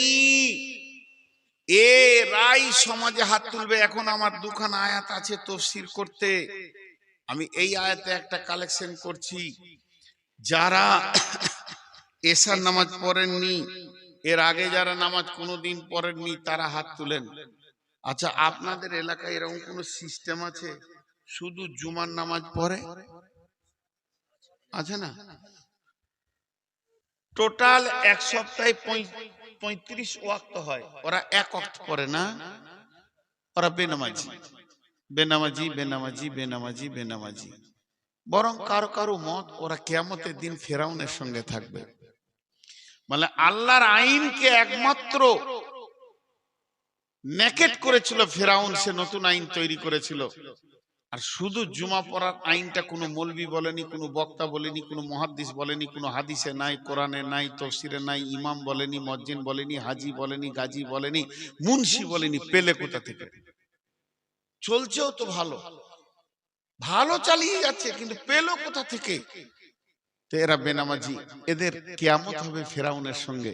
এরাই সমাজে হাত তুলবে। এখন আমার দুখানা আয়াত আছে তাফসীর করতে, আমি এই আয়াতে একটা কালেকশন করছি। যারা এশার নামাজ পড়েননি, এর আগে যারা নামাজ কোনোদিন পড়েননি তারা হাত তুলেন। আচ্ছা, আপনাদের এলাকায় এরকম কোন সিস্টেম আছে শুধু জুমার নামাজ পড়ে? আছে না? টোটাল এক সপ্তাহে 35 ওয়াক্ত হয়, ওরা এক ওয়াক্ত পড়ে না, ওরা বেনামাজি বেনামাজি বেনামাজি বেনামাজি বেনামাজি। বরং কারো কারো মত ওরা কিয়ামতের দিন ফেরাউনের সঙ্গে থাকবে। মানে আল্লাহর আইনকে একমাত্র নেকেট করেছিল ফেরাউন, সে নতুন আইন তৈরি করেছিল। আর শুধু জুমা পড়ার আইনটা কোনো মৌলবি বলেনি, কোনো বক্তা বলেনি, কোনো মুহাদ্দিস বলেনি, কোনো হাদিসে নাই, কোরআনে নাই, তাফসীরে নাই, ইমাম বলেনি, মুয়াজ্জিন বলেনি, হাজী বলেনি, গাজী বলেনি, মুন্সি বলেনি। পেলে কোথা থেকে? চলছেও তো ভালো ভালো চালিয়ে যাচ্ছে, কিন্তু পেলো কোথা থেকে? তো এরা বেনামাজি, এদের কিয়ামত হবে ফেরাউনের সঙ্গে।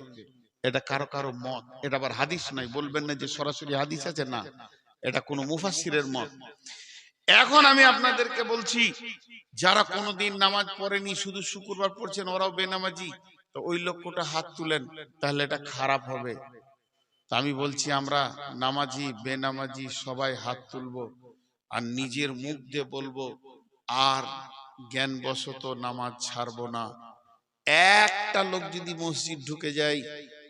এটা কারো কারো মত, এটা আবার হাদিস নাই। বলবেন না যে সরাসরি হাদিস আছে, না, এটা কোনো মুফাসসিরের মত। এখন আমি আপনাদেরকে বলছি, যারা কোনোদিন নামাজ পড়েনি, শুধু শুক্রবার পড়ছেন, ওরাও বেনামাজি। তো ওই লক্ষ্যটা হাত তুলেন, তাহলে এটা খারাপ হবে। তা আমি বলছি, আমরা নামাজি বেনামাজি সবাই হাত তুলবো, আর নিজের মুখ দিয়ে বলবো, আর জ্ঞানবশত নামাজ ছাড়বো না। একটা লোক যদি মসজিদ ঢুকে যায়,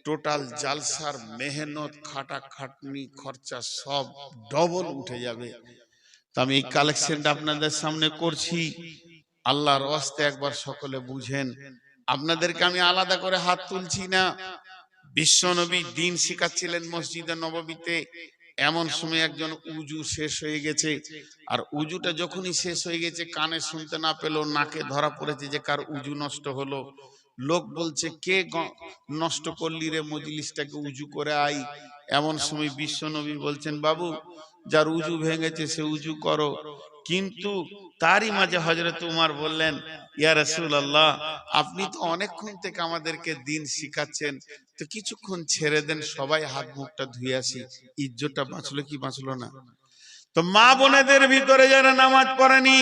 টোটাল জালসার মেহনত, খাটাখাটনি, খরচা সব ডবল উঠে যাবে। তো আমি এই কালেকশনটা আপনাদের সামনে করছি, আল্লাহর ওয়াস্তে একবার সকলে বুঝেন। আপনাদেরকে আমি আলাদা করে হাত তুলছি না। বিশ্বনবী দিন শিখাচ্ছিলেন মসজিদে নববীতে, এমন সময় একজন উজু শেষ হয়ে গেছে, আর উজুটা যখনই শেষ হয়ে গেছে, কানে শুনতে না পেল, নাকে ধরা পড়েছে যে কার উজু নষ্ট হলো। লোক বলছে, কে নষ্ট করলি রে মজলিসটাকে, উজু করে আই। এমন সময় বিশ্বনবী বলছেন, বাবু, যার উজু ভেঙেছে সে উজু করো। কিন্তু তারই মাঝে হযরত উমর বললেন, ইয়া রাসূলুল্লাহ, আপনি তো অনেকক্ষণ থেকে আমাদেরকে দিন শিখাচ্ছেন, তো কিছুক্ষণ ছেড়ে দেন, সবাই হাত মুখটা ধুয়ে আসি। ইজ্জতটা বাঁচলো কি বাঁচলো না? তো মা বোনেদের ভিতরে যারা নামাজ পড়েনি,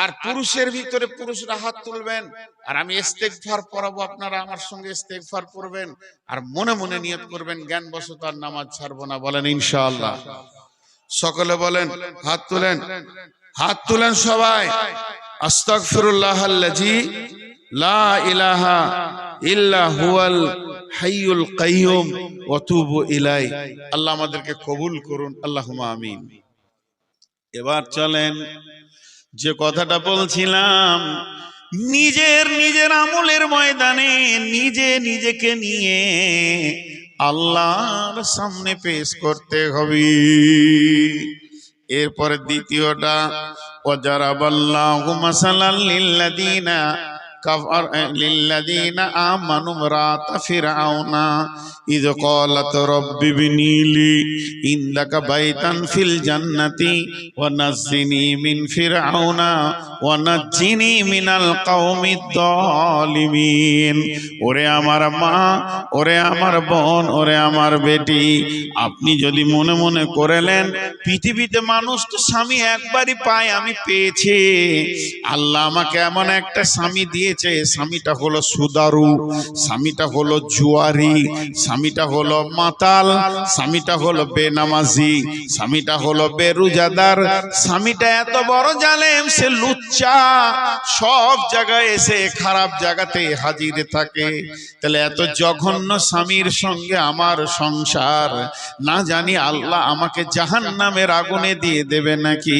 আর পুরুষের ভিতরে পুরুষরা হাত তুলবেন, আর আমি ইস্তেগফার পড়াবো, আপনারা আমার সঙ্গে ইস্তেগফার পড়বেন, আর মনে মনে নিয়ত করবেন জ্ঞানবশত আর নামাজ ছাড়বো না। বলেন ইনশাআল্লাহ। সকলে বলেন, হাত তুলেন, হাত তুলেন সবাই। আস্তাগফিরুল্লাহাল্লাযী লা ইলাহা ইল্লা হুয়াল হাইয়ুল কাইয়্যুম ওয়া তুবু ইলাই। আল্লাহ আমাদেরকে কবুল করুন, আল্লাহুম্মা আমিন। এবার চলেন, যে কথাটা বলছিলাম, নিজের নিজের আমলের ময়দানে নিজে নিজেকে নিয়ে আল্লাহর সামনে পেশ করতে হবে। এরপরে দ্বিতীয়টা, ওয়াজারাবাল্লাহু মাসালাল লিল্লাযীনা কাফার লিল্লাযীনা আমানু ইমরাতা ফিরআউনা ইয ক্বালাত রাব্বি বিনিলি ইনদাকা বাইতান ফিল জান্নাতি ওয়া নাজ্জিনি মিন ফিরআউনা ওয়া নাজ্জিনি মিনাল কওমিদ যালিমিন। ওরে আমার মা, ওরে আমার বোন, ওরে আমার বেটি, আপনি যদি মনে মনে করেলেন পৃথিবীতে মানুষ তো স্বামী একবারই পায়, আমি পেয়েছি, আল্লাহ আমাকে এমন একটা স্বামী দিয়েছে, স্বামীটা হলো সুদারু, স্বামীটা হলো জুয়ারি, স্বামীটা হলো মাতাল, স্বামীটা হলো বেনামাজি, স্বামীটা হলো বেরুজাদার, স্বামীটা এত বড় জালেম, সে লুচ্চা, সব জায়গায় এসে খারাপ জায়গাতে হাজির থাকে। তাহলে এত জঘন্য স্বামীর সঙ্গে আমার সংসার, না জানি আল্লাহ আমাকে জাহান্নামের আগুনে দিয়ে দেবে নাকি।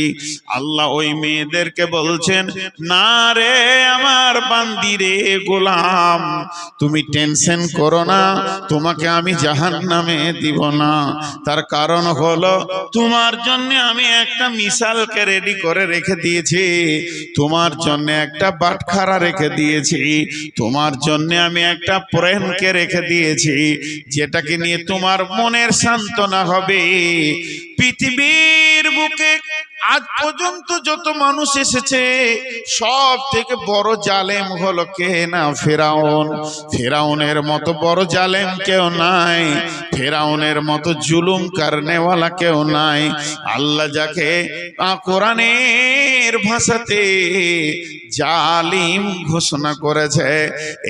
আল্লাহ ওই মেয়েদেরকে বলছেন, না রে আমার বান্দি রে গোলাম, তুমি টেনশন করো না, তোমাকে আমি জাহান্নামে দিব না। তার কারণ হলো, তোমার জন্য আমি একটা মিশালকে রেডি করে রেখে দিয়েছি, তোমার জন্য একটা বাটখারা রেখে দিয়েছি, তোমার জন্য আমি একটা প্রেমকে রেখে দিয়েছি, যেটাকে নিয়ে তোমার মনের সান্ত্বনা হবে। পৃথিবীর বুকে আজ পর্যন্ত যত মানুষ এসেছে সব থেকে বড় জালেম হলো কে না ফেরাউন। ফেরাউনের মতো বড় জালেম কেউ নাই, ফেরাউনের মতো জুলুম করনেওয়ালা কেউ নাই। আল্লাহ যাকে কোরআনের ভাষাতে জালিম ঘোষণা করেছে,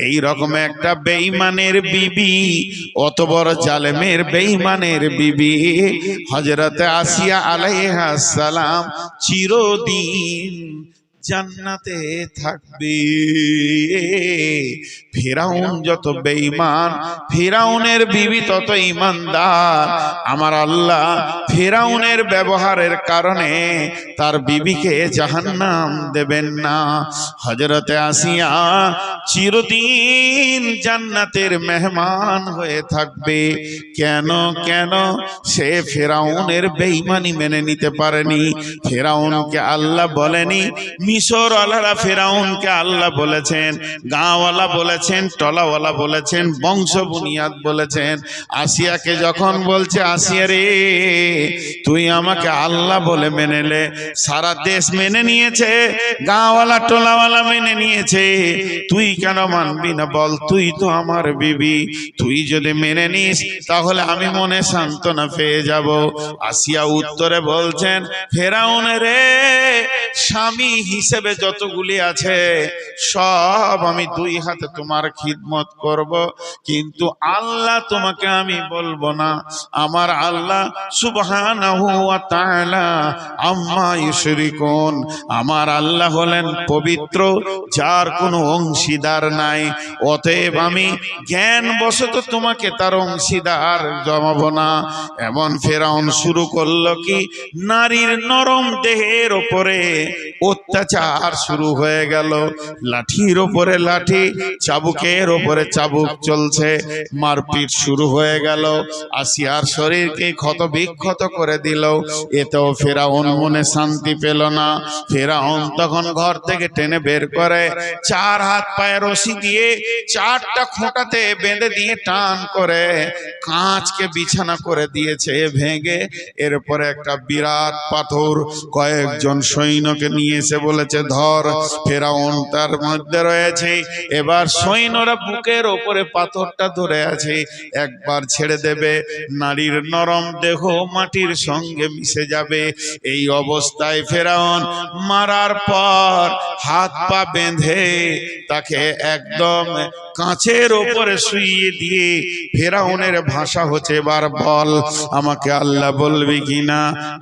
এই রকম একটা বেঈমানের বিবি, অত বড় জালেমের বেঈমানের বিবি হযরতে আসিয়া আলাইহিস সালাম চিরদিন জান্নাতে থাকবে। ফিরাউন যত বেঈমান, ফিরাউনের বিবি তত ঈমানদার। আমার আল্লাহ ফিরাউনের ব্যবহারের কারণে তার বিবিকে জাহান্নাম দেবেন না। হযরতে আসিয়া চিরদিন জান্নাতের মেহমান হয়ে থাকবে। কেন কেন? সে ফিরাউনের বেঈমানি মেনে নিতে পারেনি। ফিরাউনকে আল্লাহ বলেনি, মিশর ওয়ালারা ফিরাউনকে আল্লাহ বলেছেন, গাঁওয়ালা বলেছেন, টলাওয়ালা বলেছেন, বংশ বুনিয়াদ বলেছেন। আসিয়াকে যখন বলছে, আসিয়া রে তুই আমাকে আল্লাহ বলে মেনে নে, সারা দেশ মেনে নিয়েছে, গাঁওয়ালা টলাওয়ালা মেনে নিয়েছে, তুই কেন মানবি না বল? তুই তো আমার বিবি, তুই যদি মেনে নিস তাহলে আমি মনে সান্ত্বনা পেয়ে যাব। আসিয়া উত্তরে বলছেন, ফেরাউনের স্বামী হিসেবে যতগুলি আছে সব আমি দুই হাতে তোমার খিদমত করব, কিন্তু আল্লাহ তোমাকে আমি বলবো না। আমার আল্লাহ সুবহানাহু ওয়া তাআলা আম্মা ইউশরিকুন, আমার আল্লাহ হলেন পবিত্র, যার কোনো অংশীদার নাই। অতএব আমি জ্ঞান বশত তোমাকে তার অংশীদার জমাবো না। এমন ফেরাউন শুরু করলো কি, নারীর নরম দেহের ওপরে অত্যাচার শুরু হয়ে গেল। লাঠির ওপরে লাঠি, চাবুকের ওপরে চাবুক চলছে, মারপিট শুরু হয়ে গেল। আসিয়ার শরীরকে ক্ষত বিক্ষত করে দিল। এতেও ফেরাউন মনে শান্তি পেল না। ফেরাউন তখন ঘর থেকে টেনে বের করে, চার হাত পায়ে রশি দিয়ে চারটা খোঁটাতে বেঁধে দিয়ে টান করে কাঁচকে বিছানা করে দিয়েছে ভেঙে। এরপরে একটা বিরাট পাথর কয়েকজন সৈন্যকে নিয়ে এসে বলেছে, ধর। ফেরাউন তার মধ্যে রয়েছে। এবার সৈন্যরা বুকের ওপরে পাথরটা ধরে আছে, একবার ছেড়ে দেবে নারীর নরম দেহ মাটির সঙ্গে মিশে যাবে। এই অবস্থায় ফেরাউন মারার পর হাত পা বেঁধে তাকে একদম কাঁচের ওপরে শুইয়ে দিয়ে ফেরাউনের ভাষা হচ্ছে, এবার বল আমাকে আল্লাহ বলবি কিনা?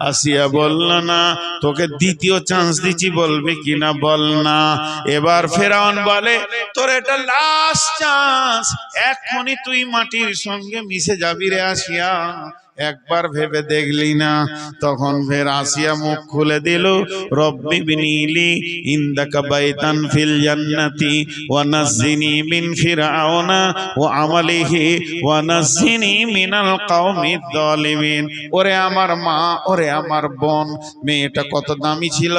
আসিয়া বলল না। তোকে দ্বিতীয় চান্স দিচ্ছি, বলবি কিনা বল না। এবার ফেরাউন বলে, তোর এটা লাস্ট চান্স, এখনই তুই মাটির সঙ্গে মিশে যাবি রে আসিয়া, একবার ভেবে দেখলি না? তখন ফের আসিয়া মুখ খুলে দিল, রব্বি বিনিলি ইনদাকা বাইতান ফিল জান্নাতি ওয়া নাজ্জিনি মিন ফিরআউনা ওয়া আমালিহি ওয়া নাজ্জিনি মিনাল কওমিদ যালিমিন। ওরে আমার মা, ওরে আমার বোন, মেয়েটা কত দামি ছিল,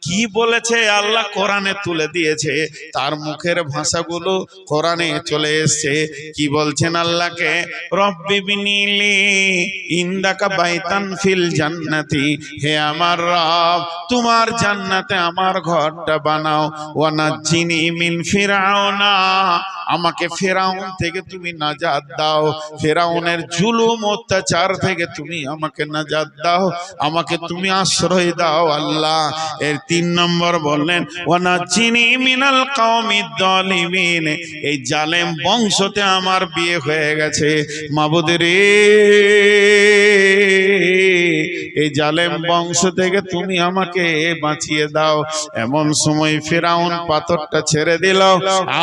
কি বলেছে আল্লাহ কোরআনে তুলে দিয়েছে, তার মুখের ভাষাগুলো কোরআনে চলে এসেছে। কি বলছেন আল্লাহকে? রব্বি বিনিলি ইনদাকা বাইতান ফিল জান্নাতি, হে আমার রব তোমার জান্নাতে আমার ঘরটা বানাও। ওয়া নাজ্জিনি মিন ফিরআউনা, আমাকে ফেরাউন থেকে তুমি নাজাত দাও, ফেরাউনের জুলুম অত্যাচার থেকে তুমি আমাকে নাজাত দাও, আমাকে তুমি আশ্রয় দাও আল্লাহ। এর 3 নম্বর বললেন, ওয়া নাজ্জিনি মিনাল কওমিদ যালিমিন, এই জালেম বংশতে আমার বিয়ে হয়ে গেছে, মাবুদ রে এই জালেম বংশ থেকে তুমি আমাকে বাঁচিয়ে দাও। এমন সময় ফেরাউন পাথরটা ছেড়ে দিল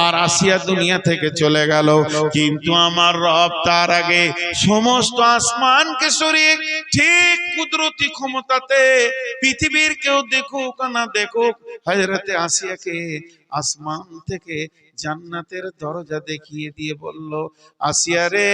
আর আসিয়া দুনিয়া থেকে চলে গেল। কিন্তু আমার রব তার আগে সমস্ত আসমানকে সরিয়ে ঠিক কুদরতি ক্ষমতাতে পৃথিবীর কেউ দেখুক না দেখুক, হযরতে আসিয়াকে আসমান থেকে জান্নাতের দরজা দেখিয়ে দিয়ে বলল, আসিয়া রে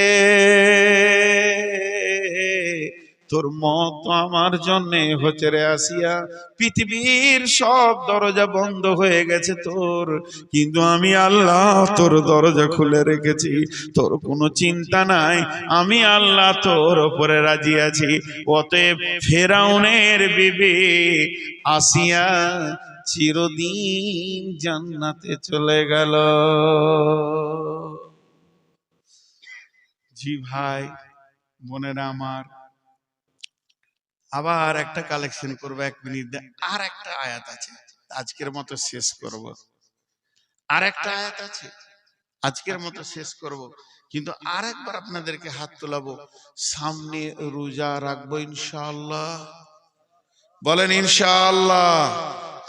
তোর মত আমার জন্য হচ্ছে রে আসিয়া, পৃথিবীর সব দরজা বন্ধ হয়ে গেছে তোর, কিন্তু আমি আল্লাহ তোর দরজা খুলে রেখেছি, তোর কোনো চিন্তা নাই, আমি আল্লাহ তোর উপরে রাজি আছি। অতএব ফেরাউনের বিবি আসিয়া চিরদিন জান্নাতে চলে গেল। জি ভাই বোনেরা আমার, আবার একটা কালেকশন করবো 1 মিনিট। আর একটা আয়াত আছে, আজকের মতো শেষ করব। আর একটা আয়াত আছে, আজকের মতো শেষ করব, কিন্তু আর একবার আপনাদেরকে হাত তোলাবো। সামনে রোজা রাখবো ইনশাআল্লাহ, বলেন ইনশাআল্লাহ।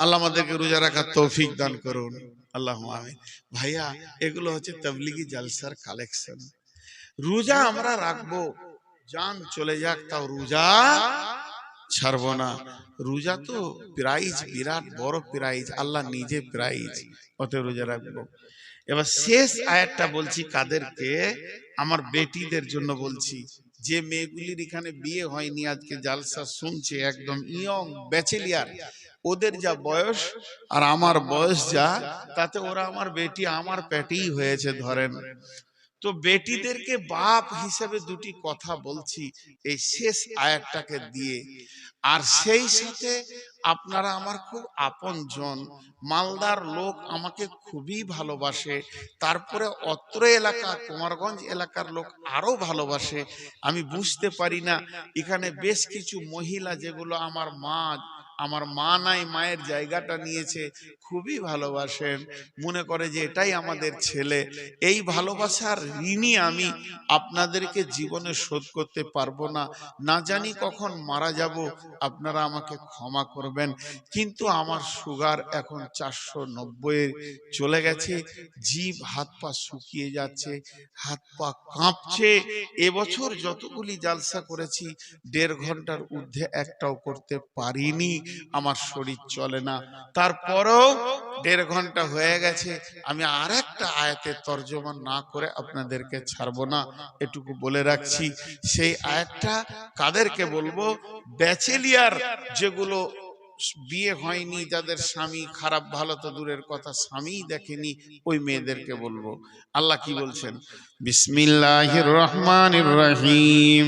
আল্লাহ আমাদেরকে রোজা রাখার তৌফিক দান করুন, আল্লাহুম্মা আমিন। ভাইয়া এগুলো হচ্ছে তাবলীগি জালসার কালেকশন। রোজা আমরা রাখবো, জান চলে যাক তাও রোজা ছাড়বো না। রোজা তো প্রাইজ, বিরাট বড় প্রাইজ, আল্লাহ নিজে প্রাইজ, অতএব রোজা রাখবো। এবার শেষ আয়াতটা বলছি কাদেরকে, আমার বেটিদের জন্য বলছি, যে মেয়েগুলির এখানে বিয়ে হয়নি, আজকে জালসা শুনছে, একদম ইয়ং ব্যাচেলিয়ার, ওদের যা বয়স আর আমার বয়স যা, তাতে ওরা আমার বেটি আমার পেটেই হয়েছে ধরেন। তো বেটিদেরকে বাপ হিসেবে দুটি কথা বলছি এই শেষ আয়াতটাকে দিয়ে। আর সেই সাথে আপনারা আমার খুব আপনজন, মালদার লোক আমাকে খুবই ভালোবাসে, তারপরে অত্র এলাকা কুমারগঞ্জ এলাকার লোক আরো ভালোবাসে। আমি বুঝতে পারি না, এখানে বেশ কিছু মহিলা যেগুলো আমার মা নাই, মায়ের জায়গাটা নিয়েছে, খুবই ভালোবাসেন, মনে করে যে এটাই আমাদের ছেলে। এই ভালোবাসার ঋণী আমি আপনাদেরকে জীবনে শোধ করতে পারবো না, না জানি কখন মারা যাব, আপনারা আমাকে ক্ষমা করবেন। কিন্তু আমার সুগার এখন 490 চলে গেছে, জিভ হাত পা শুকিয়ে যাচ্ছে, হাত পা কাঁপছে। এবছর যতগুলি জালসা করেছি 1.5 ঘন্টার ঊর্ধ্বে একটাও করতে পারিনি, আমার শরীর চলে না। তারপরেও 1.5 ঘন্টা হয়ে গেছে, আমি আর একটা আয়াতের তর্জমা না করে আপনাদেরকে ছাড়বো না, এটুকু বলে রাখছি। সেই আয়াতটা কাদেরকে বলবো, ব্যাচেলিয়ার যেগুলো বিয়ে হয়নি, যাদের স্বামী খারাপ ভালো তো দূরের কথা, স্বামী দেখেনি, ওই মেয়েদেরকে বলবো। আল্লাহ কি বলছেন, বিসমিল্লাহির রহমানির রহিম।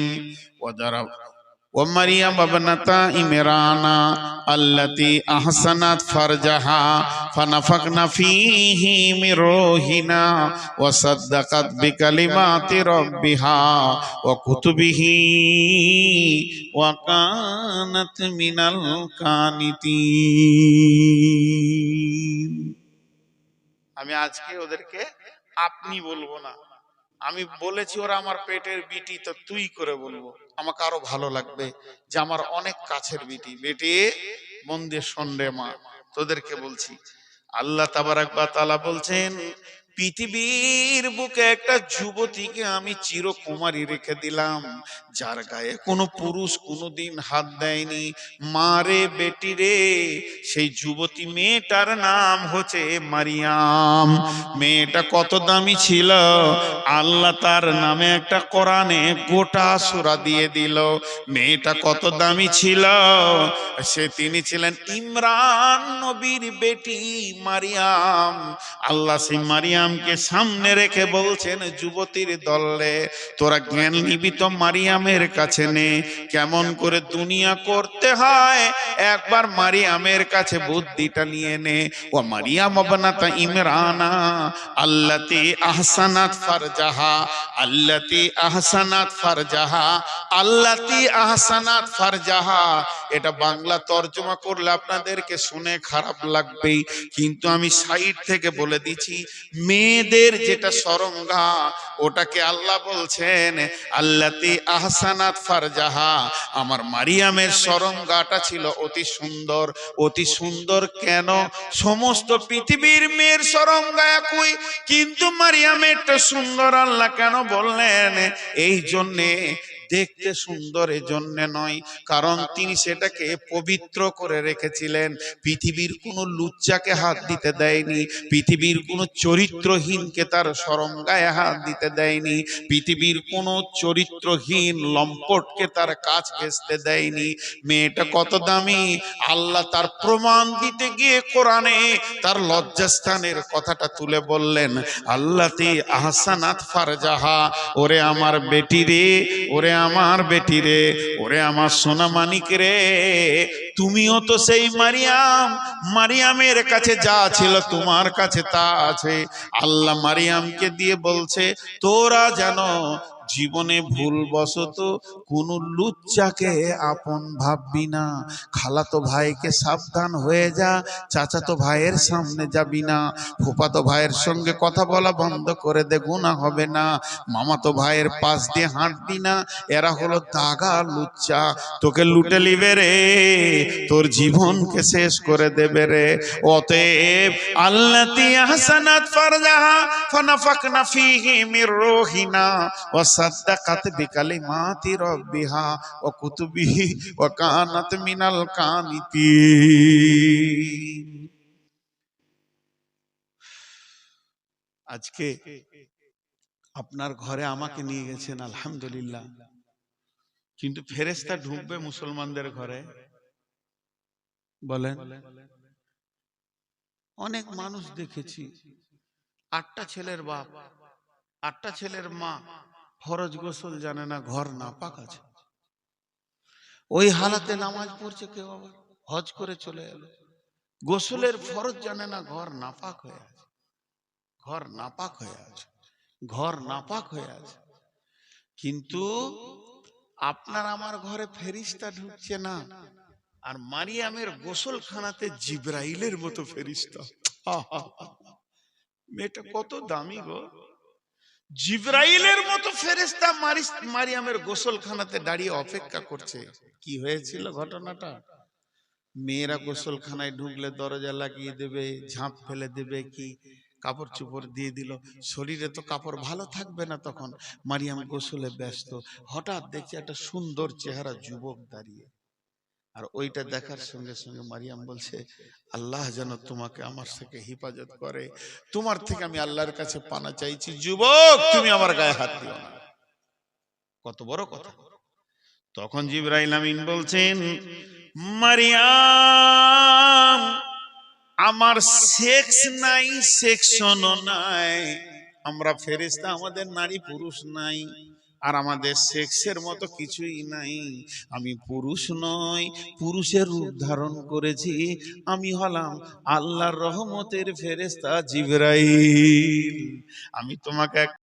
ومريم ابنة عمران التي أحسنت فرجها فنفخنا فيه من روحنا وصدقت بكلمات ربها وكتبه وكانت من القانتين। আমি আজকে ওদেরকে আপনি বলবো না, আমি বলেছি ওরা আমার পেটের বিটি, তো তুই করে বলবো, আমাকে আরো ভালো লাগবে যে আমার অনেক কাছের বিটি। বেটি মন দিয়ে শোন রে মা, তোদেরকে বলছি। আল্লাহ তাবারাক ওয়া তাআলা বলছেন, পৃথিবীর বুকে একটা যুবতীকে আমি চিরকুমারী রেখে দিলাম, যার গায়ে কোনো পুরুষ কোনোদিন হাত দেয়নি। মা রে বেটি রে, সেই যুবতী মেয়েটার নাম হচ্ছে মারিয়াম। মেয়েটা কত দামি ছিল, আল্লাহ তার নামে একটা কোরআনে গোটা সূরা দিয়ে দিল। মেয়েটা কত দামি ছিল, তিনি ছিলেন ইমরান নবীর বেটি মারিয়াম। আল্লাহ সেই মারিয়ামকে সামনে রেখে বলছেন, যুবতীর দলে তোরা জ্ঞান নিবি তো মারিয়ামের কাছে নে, কেমন করে দুনিয়া করতে হয় একবার মারিয়ামের কাছে বুদ্ধিটা নিয়ে নে। ও মারিয়াম ইবনাতা ইমরানা আল্লাতী আহসানাত ফারজাহা, আল্লাতী আহসানাত ফারজাহা, আল্লাতী আহসানাত ফারজাহা। এটা বাংলা তর্জমা করলে আপনাদেরকে শুনে খারাপ লাগবেই, কিন্তু আমি সাইড থেকে বলে দিচ্ছি, মেয়েদের যেটা সরঙ্গা ওটাকে আল্লাহ বলছেন আল্লাতী আহসানাত ফারজাহা। আমার মারিয়ামের সরঙ্গাটা ছিল অতি সুন্দর। অতি সুন্দর কেন? সমস্ত পৃথিবীর মেয়ের সরঙ্গা একই, কিন্তু মারিয়ামেরটা সুন্দর। আল্লাহ কেন বললেন? এই জন্যে দেখতে সুন্দর এজন্য নয়, কারণ তিনি সেটাকে পবিত্র করে রেখেছিলেন। পৃথিবীর কোনো লুচ্চাকে হাত দিতে দেয়নি, পৃথিবীর কোনো চরিত্রহীনকে তার শরম গায়ে হাত দিতে দেয়নি, পৃথিবীর কোনো চরিত্রহীন লম্পটকে তার কাছ ঘেঁষতে দেয়নি। মেয়েটা কত দামি, আল্লাহ তার প্রমাণ দিতে গিয়ে কোরআনে তার লজ্জাস্থানের কথাটা তুলে বললেন, আল্লাতি আহসানাত ফারজাহা। ওরে আমার বেটি রে, ওরে আমার বেটি রে, ওরে আমার সোনা মানিক রে, তুমিও তো সেই মারিয়াম, মারিয়ামের কাছে যা ছিল তোমার কাছে তা আছে। আল্লাহ মারিয়ামকে দিয়ে বলছে, তোরা জানো জীবনে ভুলবশত কোন লুচ্চাকে আপন ভাববি না। খালাতো ভাইকে সাবধান হয়ে যা, চাচাতো ভাইয়ের সামনে যাবি না, ফুফাতো ভাইয়ের সঙ্গে কথা বলা বন্ধ করে দে, গুনাহ হবে না। মামাতো ভাইয়ের পাশ দিয়ে হাঁটবি না, এরা হলো দাগা লুচ্চা, তোকে লুটে লিবে রে, তোর জীবনকে শেষ করে দেবে রে। অতএব আল্লাতি আহসানাত ফারজাহা ফানাফাকনা ফীহি মির রূহিনা ওয়া সাদ্দাকাত বিকালিমাতি রাব্বিহা ওয়া কুতুবিহি ওয়া কানাত মিনাল কানিতিন। আজকে আপনার ঘরে আমাকে নিয়ে গেছেন, আলহামদুলিল্লাহ, কিন্তু ফেরেশতা ঢুকবে মুসলমানদের ঘরে? বলেন। অনেক মানুষ দেখেছি, 8টা ছেলের বাপ, 8টা ছেলের মা, ফরজ গোসল জানে না, ঘর নাপাক আছে, ওই হালাতে নামাজ পড়ছে। কেউ আবার হজ করে চলে এলো, গোসলের ফরজ জানে না, ঘর নাপাক হয়ে আছে, ঘর নাপাক হয়ে আছে, ঘর নাপাক হয়ে আছে। কিন্তু আপনার আমার ঘরে ফেরেশতা ঢুকছে না, আর মারিয়ামের গোসলখানাতে জিবরাইলের মতো ফেরেশতা। মেয়েটা কত দামি গো! জিবরাইলের মতো ফেরেশতা মারিয়ামের গোসলখানাতে দাঁড়িয়ে অপেক্ষা করছে। কি হয়েছিল ঘটনাটা? মেয়েরা গোসলখানায় ঢুকলে দরজা লাগিয়ে দেবে, ঝাঁপ ফেলে দেবে, কি কাপড় চোপড় দিয়ে দিল, শরীরে তো কাপড় ভালো থাকবে না। তখন মারিয়াম গোসলে ব্যস্ত, হঠাৎ দেখছে একটা সুন্দর চেহারা যুবক দাঁড়িয়ে, আর ওইটা দেখার সঙ্গে সঙ্গে মারিয়াম বলছে, আল্লাহ যেন তোমাকে আমার থেকে হেফাজত করে, তোমার থেকে আমি আল্লাহর কাছে পানা চাইছি, যুবক তুমি আমার গায়ে হাত দিও না। কত বড় কথা! তখন জিবরাইল আমিন বলছেন, মারিয়াম, আমার সেক্স নাই, সেকশনও নাই, আমরা ফেরেশতা, আমাদের নারী পুরুষ নাই, আর আমাদের সেক্সের মতো কিছুই নাই। আমি পুরুষ নই, পুরুষের রূপ ধারণ করেছি, আমি হলাম আল্লাহর রহমতের ফেরেশতা জিবরাইল। আমি তোমাকে